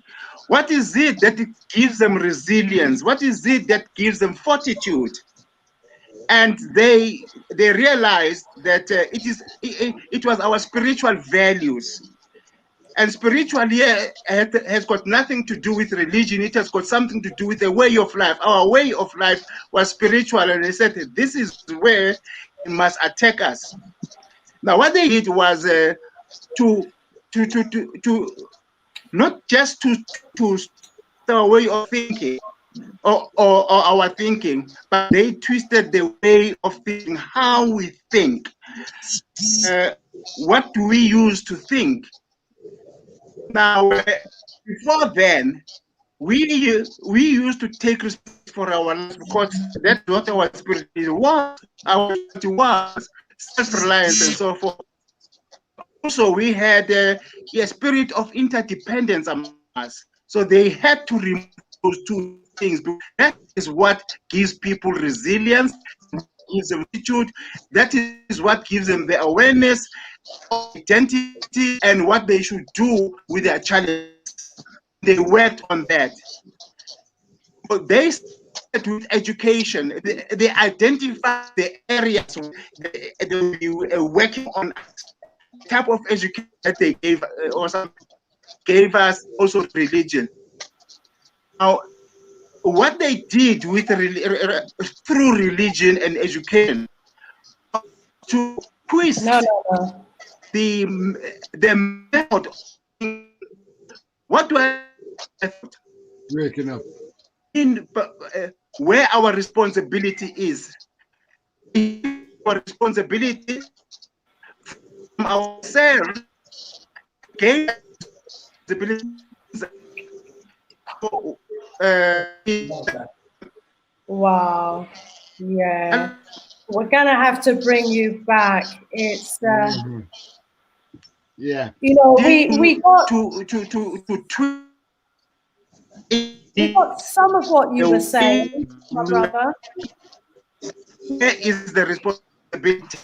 What is it that it gives them resilience? What is it that gives them fortitude? And they realized that it was our spiritual values. And spiritually has got nothing to do with religion. It has got something to do with the way of life. Our way of life was spiritual, and they said this is where it must attack us. Now, what they did was to not just to our way of thinking or our thinking, but they twisted the way of thinking, how we think. What do we use to think? Now, before then, we used to take responsibility for our lives because that's what our spirit was. Our spirit was self-reliance and so forth. Also, we had a spirit of interdependence among us. So they had to remove those two things. That is what gives people resilience, gives them attitude. That is what gives them the awareness of identity and what they should do with their challenges. They worked on that. But they started with education. They identified the areas they were working on, the type of education that they gave, gave us also religion. Now, what they did with through religion and education to twist the method. What do I breaking up in where our responsibility is? Our responsibility from ourselves gave responsibility. Wow. Yeah. We're gonna have to bring you back. It's yeah. You know, we got we got some of what you were saying, my brother. Where is the responsibility,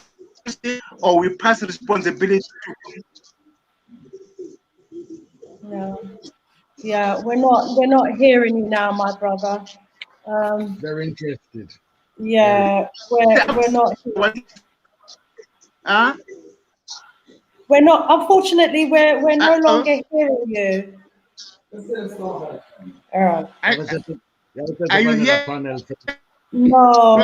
or we pass responsibility to? No. Yeah, we're not hearing you now, my brother. They're interested. Yeah, we're not. Huh? We're not. Unfortunately, we're no longer hearing you. Are you here? No,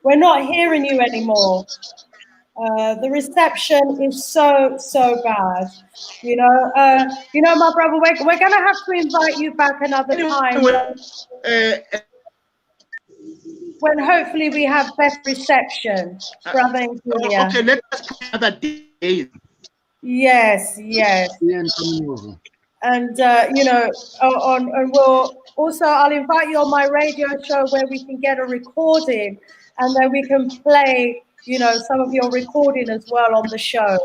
we're not hearing you anymore. The reception is so bad. You know, my brother. We're gonna have to invite you back another time when hopefully we have best reception, brother and Julia. Okay, let us put another day. Yes. And and we'll also, I'll invite you on my radio show where we can get a recording, and then we can play, some of your recording as well on the show,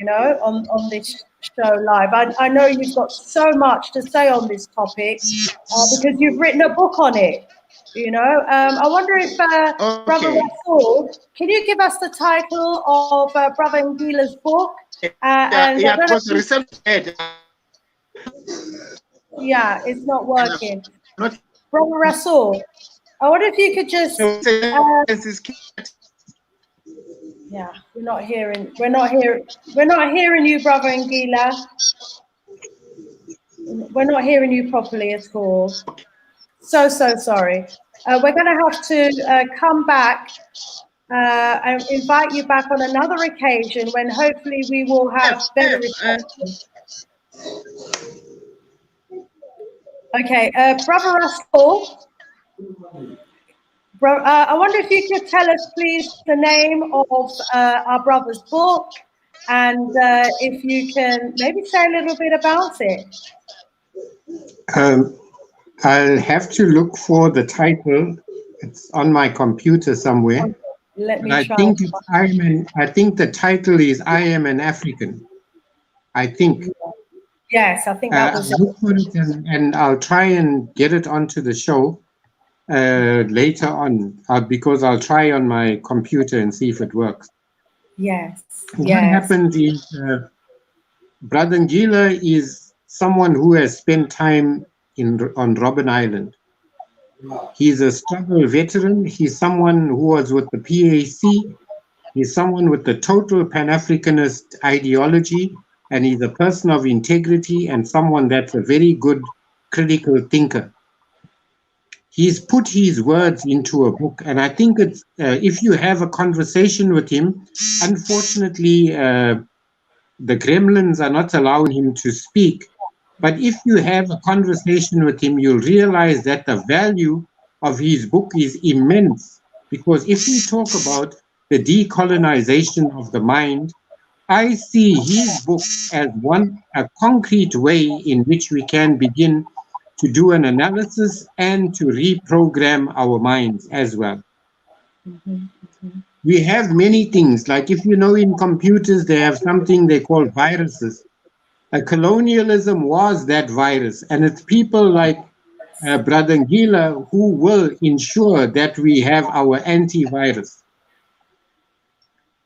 on this show live. I know you've got so much to say on this topic because you've written a book on it. I wonder if Brother Rasul, can you give us the title of Brother Ngila's book? Yeah, it's not working. Brother Rasul, I wonder if you could just. Yeah, we're not hearing you, Brother Ngila. We're not hearing you properly at all. So sorry. We're going to have to come back and invite you back on another occasion when hopefully we will have better reception. Okay, Brother Rasul, I wonder if you could tell us, please, the name of our brother's book, and if you can maybe say a little bit about it. I'll have to look for the title. It's on my computer somewhere. Let me I try. think the title is I Am an African. I think. Yes, I think that was I'll look for it and I'll try and get it onto the show later on because I'll try on my computer and see if it works. yes. What happens is Brother Ngila is someone who has spent time on Robben Island. He's a struggle veteran. He's someone who was with the PAC. He's someone with the total Pan-Africanist ideology, and he's a person of integrity and someone that's a very good critical thinker. He's put his words into a book, and I think it's if you have a conversation with him, unfortunately, the gremlins are not allowing him to speak. But if you have a conversation with him, you'll realize that the value of his book is immense. Because if we talk about the decolonization of the mind, I see his book as a concrete way in which we can begin to do an analysis and to reprogram our minds as well. We have many things, like if you know in computers, they have something they call viruses. Colonialism was that virus, and it's people like Brother Ngila who will ensure that we have our antivirus.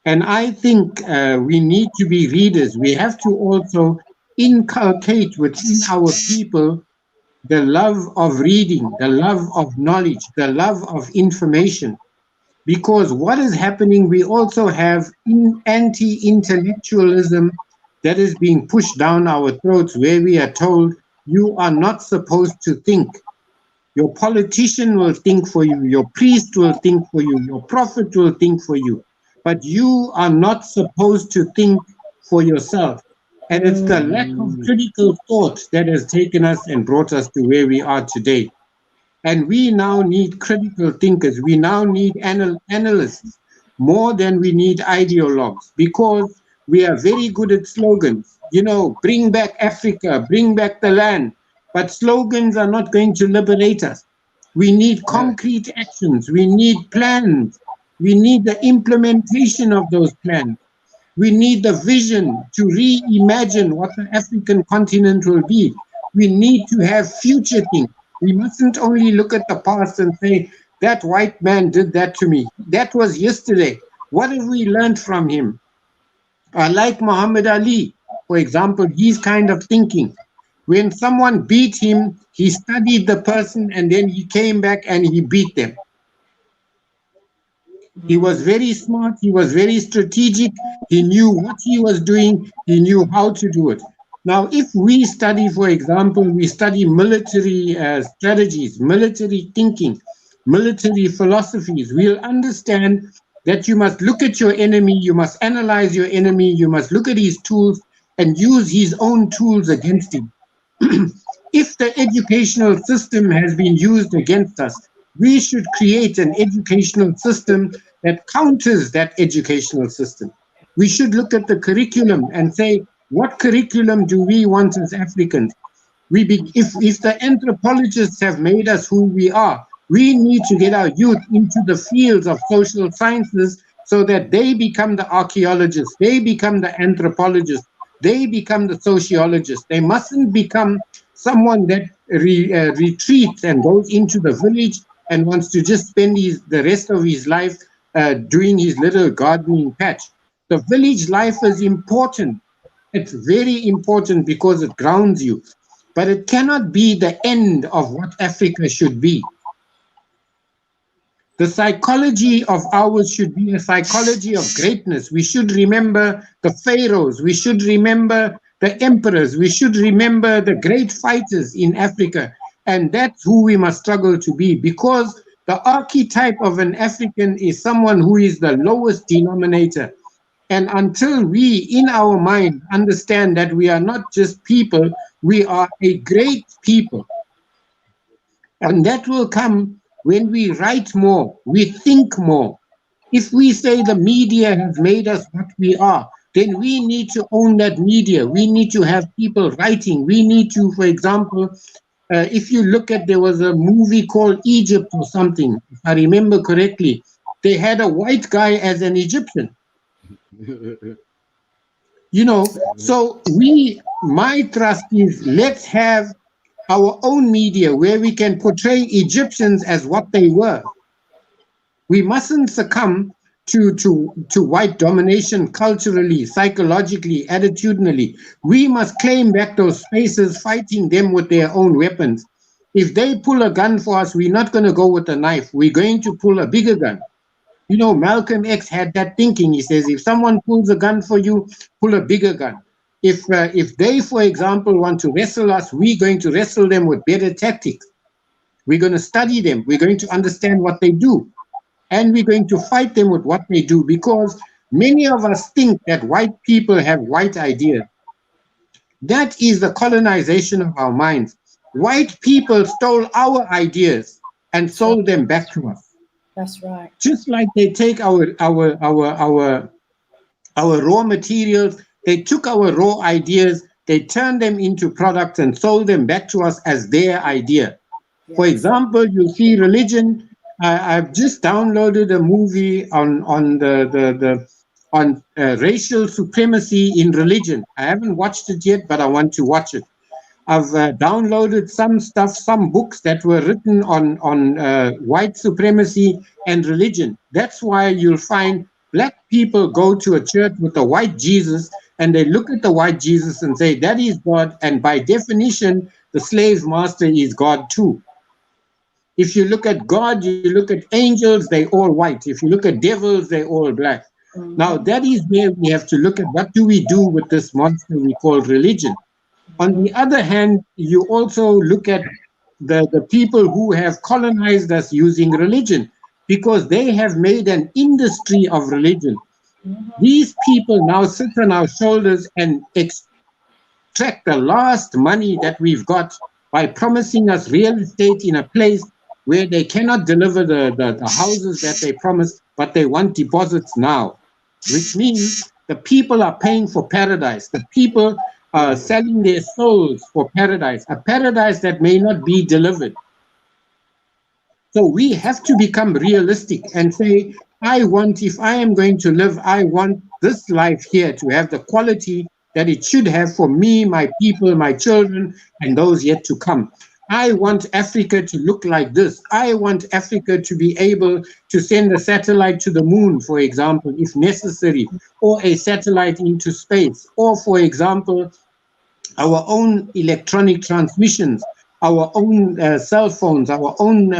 And I think we need to be readers. We have to also inculcate within our people the love of reading, the love of knowledge, the love of information. Because what is happening, we also have anti-intellectualism that is being pushed down our throats, where we are told you are not supposed to think. Your politician will think for you, your priest will think for you, your prophet will think for you, but you are not supposed to think for yourself. And it's the lack of critical thought that has taken us and brought us to where we are today. And we now need critical thinkers. We now need analysts more than we need ideologues, because we are very good at slogans. You know, bring back Africa, bring back the land. But slogans are not going to liberate us. We need concrete actions. We need plans. We need the implementation of those plans. We need the vision to reimagine what the African continent will be. We need to have future things. We mustn't only look at the past and say, that white man did that to me. That was yesterday. What have we learned from him? Like Muhammad Ali, for example, his kind of thinking. When someone beat him, he studied the person and then he came back and he beat them. He was very smart. He was very strategic. He knew what he was doing. He knew how to do it. Now, if we study, for example, we study military strategies, military thinking, military philosophies, we'll understand that you must look at your enemy, you must analyze your enemy, you must look at his tools and use his own tools against him. If the educational system has been used against us, we should create an educational system that counters that educational system. We should look at the curriculum and say, what curriculum do we want as Africans? If the anthropologists have made us who we are, we need to get our youth into the fields of social sciences so that they become the archaeologists, they become the anthropologists, they become the sociologists. They mustn't become someone that retreats and goes into the village and wants to just spend the rest of his life doing his little gardening patch. The village life is important. It's very important because it grounds you. But it cannot be the end of what Africa should be. The psychology of ours should be a psychology of greatness. We should remember the pharaohs. We should remember the emperors. We should remember the great fighters in Africa. And that's who we must struggle to be, because the archetype of an African is someone who is the lowest denominator. And until we, in our mind, understand that we are not just people, we are a great people. And that will come when we write more, we think more. If we say the media has made us what we are, then we need to own that media. We need to have people writing. We need to, for example, if you look at, there was a movie called Egypt or something, if I remember correctly, they had a white guy as an Egyptian. You know, so my trust is, let's have our own media where we can portray Egyptians as what they were. We mustn't succumb to white domination culturally, psychologically, attitudinally. We must claim back those spaces, fighting them with their own weapons. If they pull a gun for us, we're not going to go with a knife. We're going to pull a bigger gun. You know, Malcolm X had that thinking. He says, if someone pulls a gun for you, pull a bigger gun. If they, for example, want to wrestle us, we're going to wrestle them with better tactics. We're going to study them. We're going to understand what they do. And we're going to fight them with what they do, because many of us think that white people have white ideas. That is the colonization of our minds. White people stole our ideas and sold them back to us. That's right. Just like they take our raw materials, they took our raw ideas, they turned them into products and sold them back to us as their idea. Yes. For example, you see religion. I've just downloaded a movie on racial supremacy in religion. I haven't watched it yet, but I want to watch it. I've downloaded some stuff, some books that were written on white supremacy and religion. That's why you'll find black people go to a church with a white Jesus, and they look at the white Jesus and say, that is God. And by definition, the slave master is God too. If you look at God, you look at angels, they're all white. If you look at devils, they're all black. Mm-hmm. Now, that is where we have to look at what do we do with this monster we call religion. On the other hand, you also look at the people who have colonized us using religion, because they have made an industry of religion. Mm-hmm. These people now sit on our shoulders and extract the last money that we've got by promising us real estate in a place where they cannot deliver the houses that they promised, but they want deposits now, which means the people are paying for paradise. The people are selling their souls for paradise, a paradise that may not be delivered. So we have to become realistic and say, if I am going to live, I want this life here to have the quality that it should have for me, my people, my children, and those yet to come. I want Africa to look like this. I want Africa to be able to send a satellite to the moon, for example, if necessary, or a satellite into space, or, for example, our own electronic transmissions, our own cell phones, our own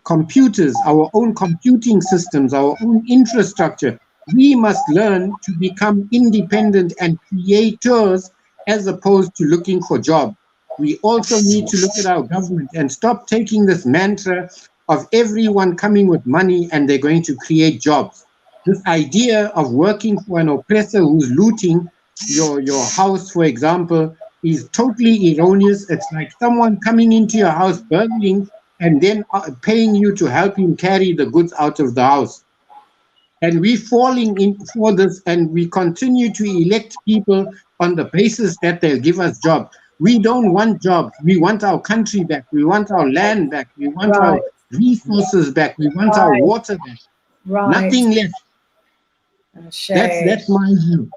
computers, our own computing systems, our own infrastructure. We must learn to become independent and creators as opposed to looking for jobs. We also need to look at our government and stop taking this mantra of everyone coming with money and they're going to create jobs. This idea of working for an oppressor who's looting your house, for example, is totally erroneous. It's like someone coming into your house, burgling, and then paying you to help him carry the goods out of the house. And we're falling in for this, and we continue to elect people on the basis that they'll give us jobs. We don't want jobs. We want our country back. We want our land back. We want our resources back. We want our water back. Nothing left. That's my view.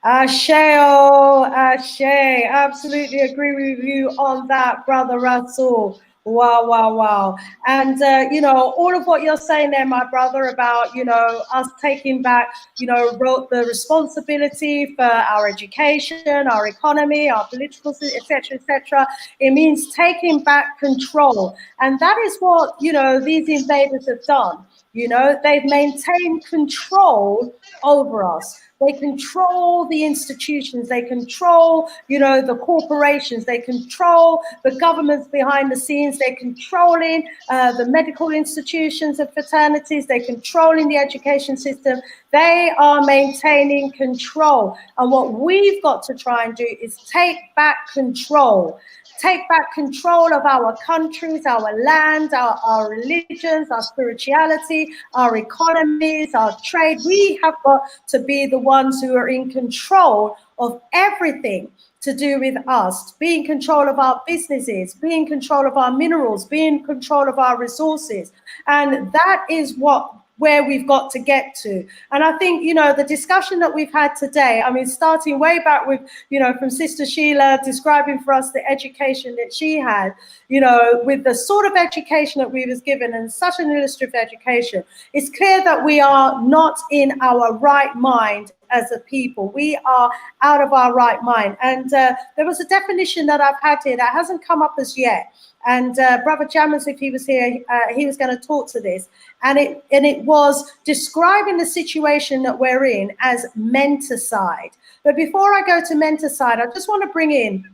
Ashe, oh, Ashe. Absolutely agree with you on that, Brother Russell. Wow, wow, wow. And, all of what you're saying there, my brother, about, us taking back, the responsibility for our education, our economy, our political, etc. It means taking back control. And that is what, these invaders have done. They've maintained control over us. They control the institutions, they control, the corporations, they control the governments behind the scenes, they're controlling the medical institutions and fraternities, they're controlling the education system. They are maintaining control. And what we've got to try and do is take back control. Take back control of our countries, our land, our religions, our spirituality, our economies, our trade. We have got to be the ones who are in control of everything to do with us, be in control of our businesses, be in control of our minerals, be in control of our resources. And that is what where we've got to get to. And I think, you know, the discussion that we've had today, I mean, starting way back with, you know, from Sister Sheila describing for us the education that she had, you know, with the sort of education that we was given and such an illustrative education, it's clear that we are not in our right mind as a people. We are out of our right mind. And there was a definition that I've had here that hasn't come up as yet. And Brother Jammers, if he was here, he was going to talk to this. And it was describing the situation that we're in as menticide. But before I go to menticide, I just want to bring in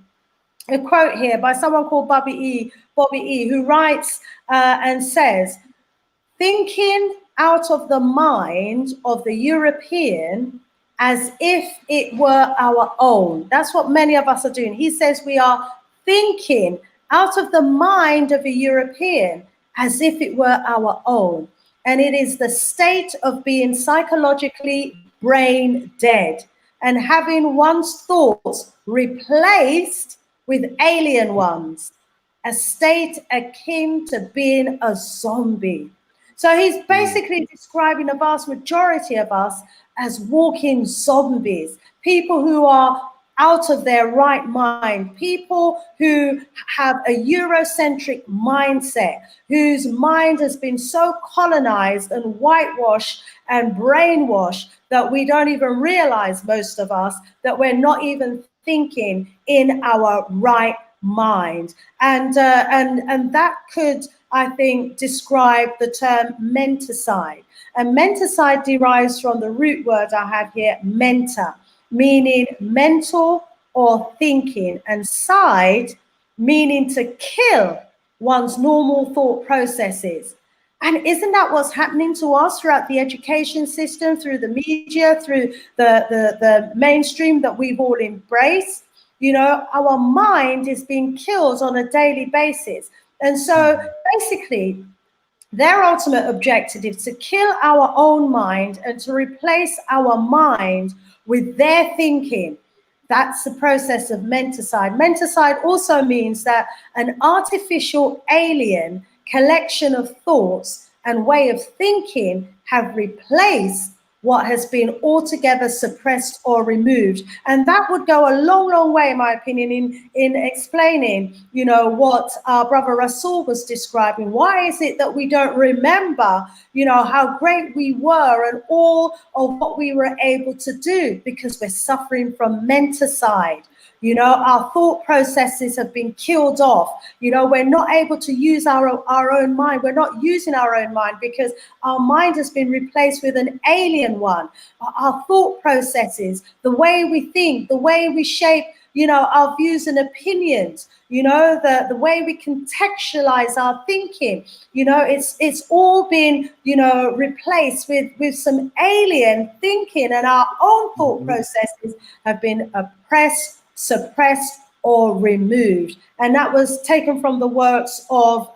a quote here by someone called Bobby E, who writes and says, thinking out of the mind of the European as if it were our own. That's what many of us are doing. He says we are thinking out of the mind of a European as if it were our own. And it is the state of being psychologically brain dead and having one's thoughts replaced with alien ones, a state akin to being a zombie. So he's basically describing the vast majority of us as walking zombies, people who are out of their right mind, people who have a Eurocentric mindset, whose mind has been so colonized and whitewashed and brainwashed that we don't even realize, most of us, that we're not even thinking in our right mind. And that could, I think, describe the term menticide. And menticide derives from the root word I have here, menta, meaning mental or thinking, and side, meaning to kill one's normal thought processes. And isn't that what's happening to us throughout the education system, through the media, through the mainstream that we've all embraced? You know, our mind is being killed on a daily basis. And so basically, their ultimate objective is to kill our own mind and to replace our mind with their thinking. That's the process of menticide. Menticide also means that an artificial alien collection of thoughts and way of thinking have replaced what has been altogether suppressed or removed. And that would go a long, long way, in my opinion, in explaining, you know, what our brother Rasul was describing. Why is it that we don't remember, you know, how great we were and all of what we were able to do? Because we're suffering from menticide. You know, our thought processes have been killed off. You know, we're not able to use our own mind. We're not using our own mind because our mind has been replaced with an alien one. Our thought processes, the way we think, the way we shape, you know, our views and opinions, you know, the way we contextualize our thinking, you know, it's all been, you know, replaced with some alien thinking, and our own thought processes have been oppressed, suppressed, or removed. And that was taken from the works of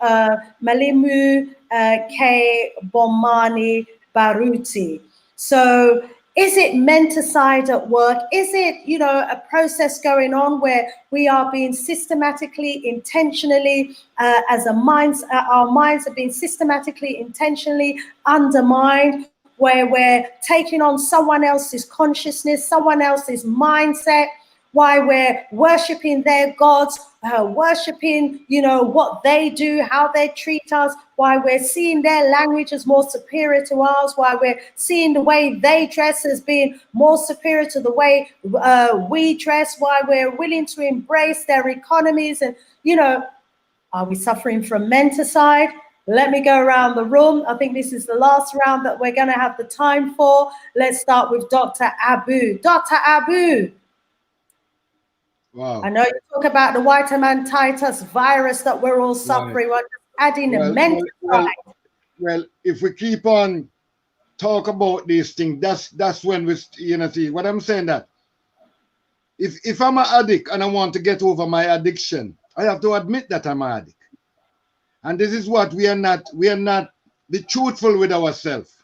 Malimu K. Bomani Baruti. So is it menticide at work? Is it, you know, a process going on where we are being systematically, intentionally, our minds are being systematically, intentionally undermined, where we're taking on someone else's consciousness, someone else's mindset, why we're worshiping their gods, worshiping, you know, what they do, how they treat us, why we're seeing their language as more superior to ours, why we're seeing the way they dress as being more superior to the way we dress, why we're willing to embrace their economies. And, you know, are we suffering from menticide? Let me go around the room. I think this is the last round that we're going to have the time for. Let's start with Dr. Abu. Dr. Abu. Wow. I know you talk about the white-man-titus virus that we're all suffering. We're just adding the mental side. Well, if we keep on talk about these things, that's when we, you know, see what I'm saying, that if I'm an addict and I want to get over my addiction, I have to admit that I'm an addict. And this is what we are not be truthful with ourselves.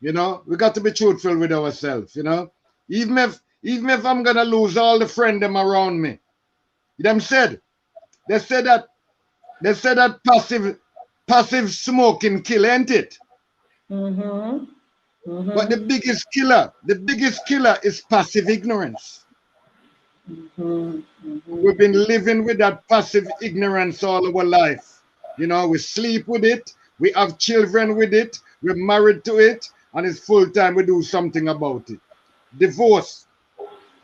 You know, we got to be truthful with ourselves, you know. Even if I'm gonna lose all the friends them around me. They said that passive smoking kill, ain't it? But the biggest killer is passive ignorance. We've been living with that passive ignorance all our life. You know, we sleep with it, we have children with it, we're married to it, and it's full time we do something about it. Divorce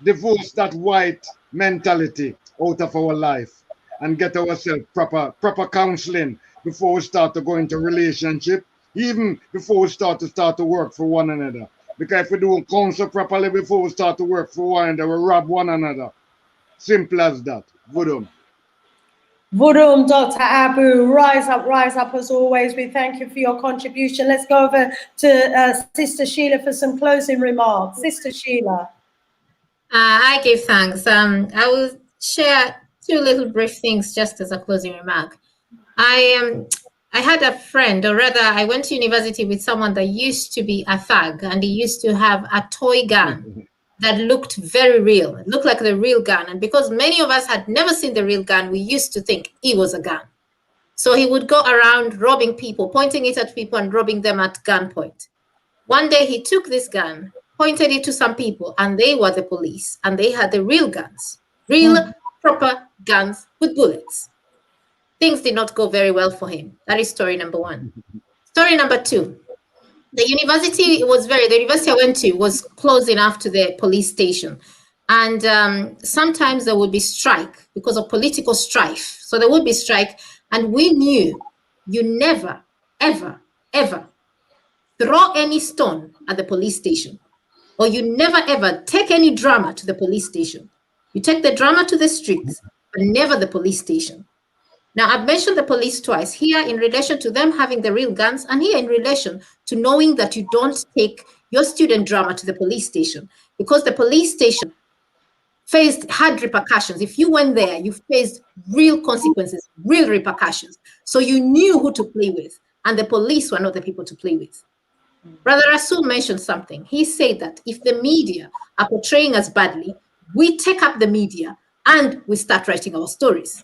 that white mentality out of our life and get ourselves proper counseling before we start to go into relationship, even before we start to work for one another. Because if we don't counsel properly before we start to work for one another, we rob one another. Simple as that. Vudum. Vudum, Dr. Abu, rise up as always. We thank you for your contribution. Let's go over to Sister Sheila for some closing remarks. Sister Sheila. I give thanks. I will share two little brief things just as a closing remark. I had a friend, or rather, I went to university with someone that used to be a thug, and he used to have a toy gun that looked very real. It looked like the real gun. And because many of us had never seen the real gun, we used to think it was a gun. So he would go around robbing people, pointing it at people and robbing them at gunpoint. One day he took this gun, pointed it to some people, and they were the police, and they had the real guns, real proper guns with bullets. Things did not go very well for him. That is story number one. Story number two. The university I went to was close enough to the police station. And sometimes there would be strike because of political strife. So there would be strike. And we knew you never, ever, ever throw any stone at the police station. Or you never, ever take any drama to the police station. You take the drama to the streets, but never the police station. Now, I've mentioned the police twice, here in relation to them having the real guns, and here in relation to knowing that you don't take your student drama to the police station, because the police station had repercussions. If you went there, you faced real consequences, real repercussions. So you knew who to play with, and the police were not the people to play with. Brother Rasul mentioned something. He said that if the media are portraying us badly, we take up the media and we start writing our stories.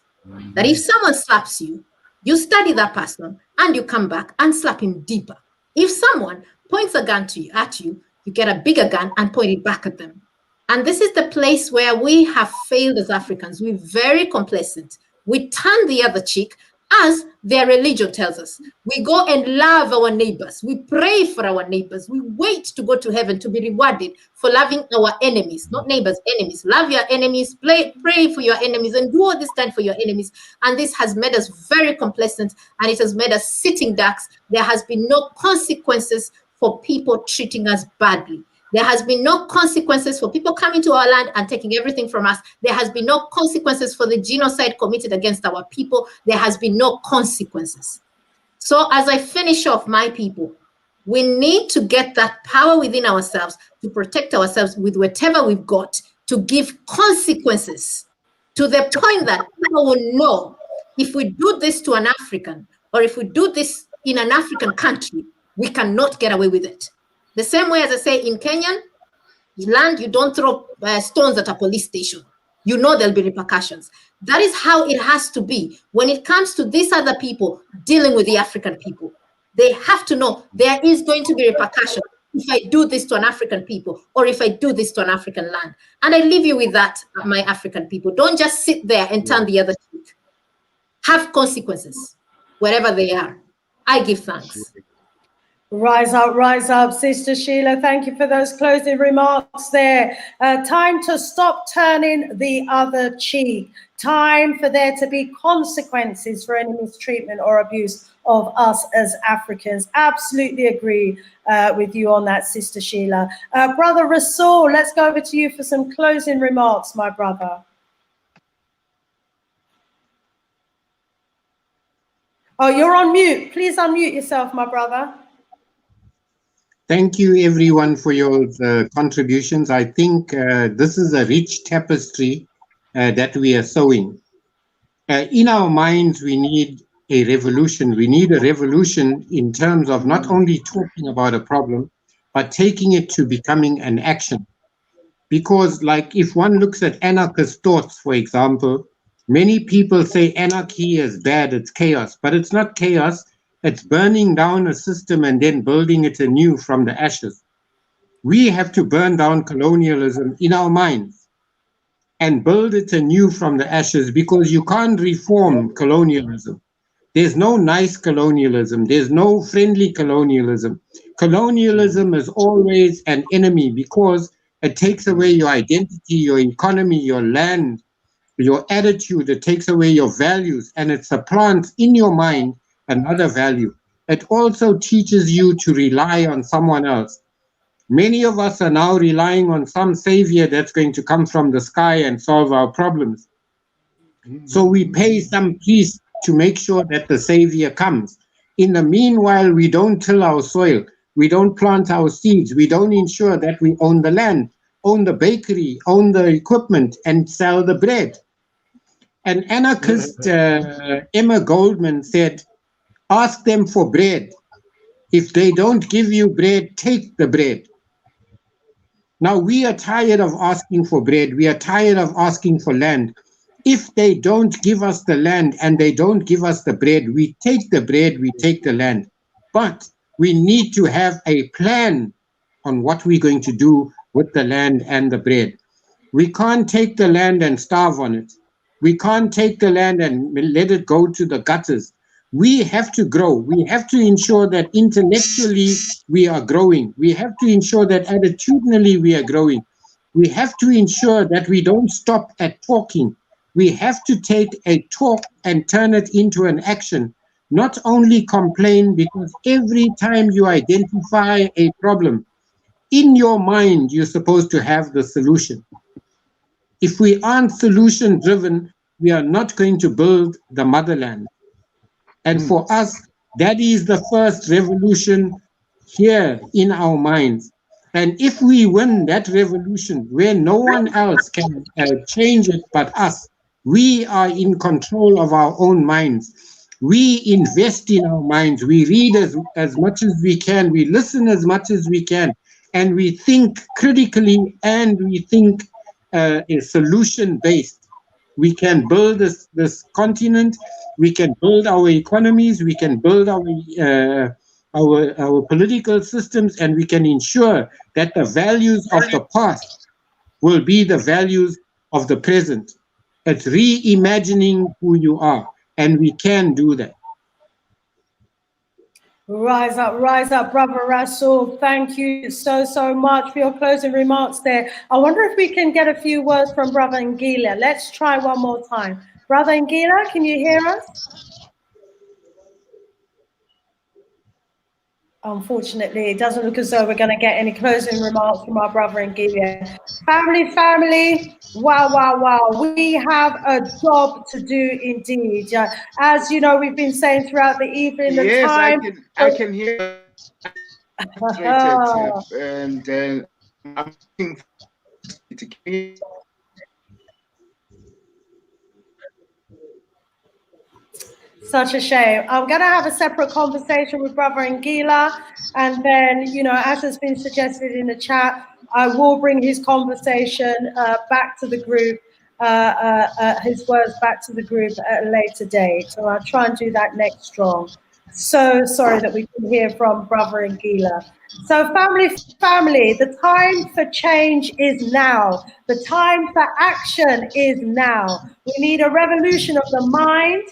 That if someone slaps you, you study that person and you come back and slap him deeper. If someone points a gun at you, you get a bigger gun and point it back at them. And this is the place where we have failed as Africans. We're very complacent. We turn the other cheek as their religion tells us. We go and love our neighbors. We pray for our neighbors. We wait to go to heaven to be rewarded for loving our enemies, not neighbors, enemies. Love your enemies, pray for your enemies, and do all this time for your enemies. And this has made us very complacent, and it has made us sitting ducks. There has been no consequences for people treating us badly. There has been no consequences for people coming to our land and taking everything from us. There has been no consequences for the genocide committed against our people. There has been no consequences. So as I finish off, my people, we need to get that power within ourselves to protect ourselves with whatever we've got, to give consequences to the point that people will know if we do this to an African, or if we do this in an African country, we cannot get away with it. The same way as I say in Kenyan land, you don't throw stones at a police station. You know there'll be repercussions. That is how it has to be when it comes to these other people dealing with the African people. They have to know there is going to be repercussions if I do this to an African people, or if I do this to an African land. And I leave you with that, my African people. Don't just sit there and turn the other cheek. Have consequences, wherever they are. I give thanks. Rise up, Sister Sheila. Thank you for those closing remarks there. Time to stop turning the other cheek. Time for there to be consequences for any mistreatment or abuse of us as Africans. Absolutely agree with you on that, Sister Sheila. Brother Rasul, let's go over to you for some closing remarks, my brother. Oh, you're on mute. Please unmute yourself, my brother. Thank you, everyone, for your contributions. I think this is a rich tapestry that we are sewing. In our minds, we need a revolution. We need a revolution in terms of not only talking about a problem, but taking it to becoming an action. Because, like, if one looks at anarchist thoughts, for example, many people say anarchy is bad, it's chaos, but it's not chaos. It's burning down a system and then building it anew from the ashes. We have to burn down colonialism in our minds and build it anew from the ashes, because you can't reform colonialism. There's no nice colonialism. There's no friendly colonialism. Colonialism is always an enemy because it takes away your identity, your economy, your land, your attitude. It takes away your values, and it supplants in your mind another value. It also teaches you to rely on someone else. Many of us are now relying on some savior that's going to come from the sky and solve our problems. So we pay some priest to make sure that the savior comes. In the meanwhile, we don't till our soil. We don't plant our seeds. We don't ensure that we own the land, own the bakery, own the equipment, and sell the bread. An anarchist, Emma Goldman, said, ask them for bread. If they don't give you bread, take the bread. Now, we are tired of asking for bread. We are tired of asking for land. If they don't give us the land and they don't give us the bread, we take the bread, we take the land. But we need to have a plan on what we're going to do with the land and the bread. We can't take the land and starve on it. We can't take the land and let it go to the gutters. We have to grow. We have to ensure that intellectually we are growing. We have to ensure that attitudinally we are growing. We have to ensure that we don't stop at talking. We have to take a talk and turn it into an action, not only complain, because every time you identify a problem, in your mind, you're supposed to have the solution. If we aren't solution driven, we are not going to build the motherland. And for us, that is the first revolution here in our minds. And if we win that revolution where no one else can change it but us, we are in control of our own minds. We invest in our minds. We read as much as we can. We listen as much as we can. And we think critically, and we think solution-based. We can build this continent. We can build our economies. We can build our political systems, and we can ensure that the values of the past will be the values of the present. It's reimagining who you are, and we can do that. Rise up, Brother Rasul. Thank you so much for your closing remarks there. I wonder if we can get a few words from Brother Ngila. Let's try one more time. Brother Ngila, can you hear us? Unfortunately, it doesn't look as though we're going to get any closing remarks from our brother Ngila. Family, wow. We have a job to do indeed. As you know, we've been saying throughout the evening, the yes, time... I can hear and I'm looking to Such a shame. I'm going to have a separate conversation with Brother Ngila, and then, you know, as has been suggested in the chat, I will bring his conversation back to the group, his words back to the group at a later date. So I'll try and do that next strong. So sorry that we couldn't hear from Brother Ngila. So family, the time for change is now. The time for action is now. We need a revolution of the mind.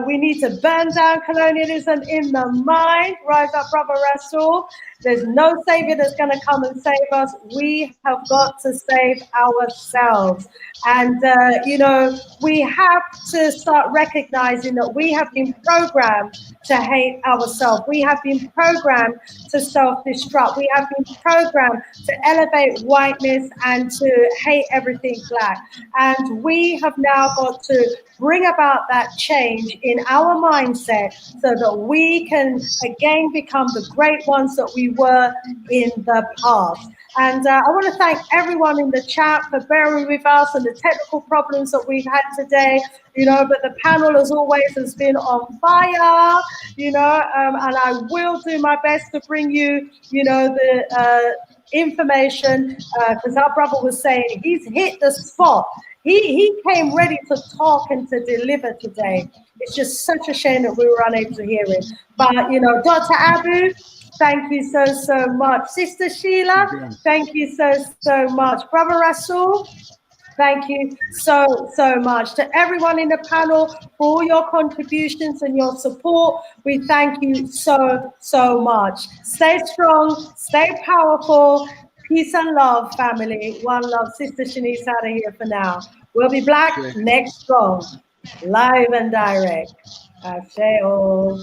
We need to burn down colonialism in the mind. Rise up, Brother Rasul. There's no savior that's going to come and save us. We have got to save ourselves. And, you know, we have to start recognizing that we have been programmed to hate ourselves. We have been programmed to self-destruct. We have been programmed to elevate whiteness and to hate everything black. And we have now got to bring about that change in our mindset so that we can again become the great ones that we were in the past. And I want to thank everyone in the chat for bearing with us and the technical problems that we've had today, you know, but the panel, as always, has been on fire, you know, and I will do my best to bring you, you know, information, because our brother was saying he's hit the spot. He came ready to talk and to deliver today. It's just such a shame that we were unable to hear him. But, you know, Dr. Abu, thank you so much. Sister Sheila, thank you so much. Brother Rasul, thank you so much. To everyone in the panel for all your contributions and your support, we thank you so much. Stay strong, stay powerful. Peace and love, family. One love. Sister Shanice out of here for now. We'll be back next strong, live and direct. Asheo.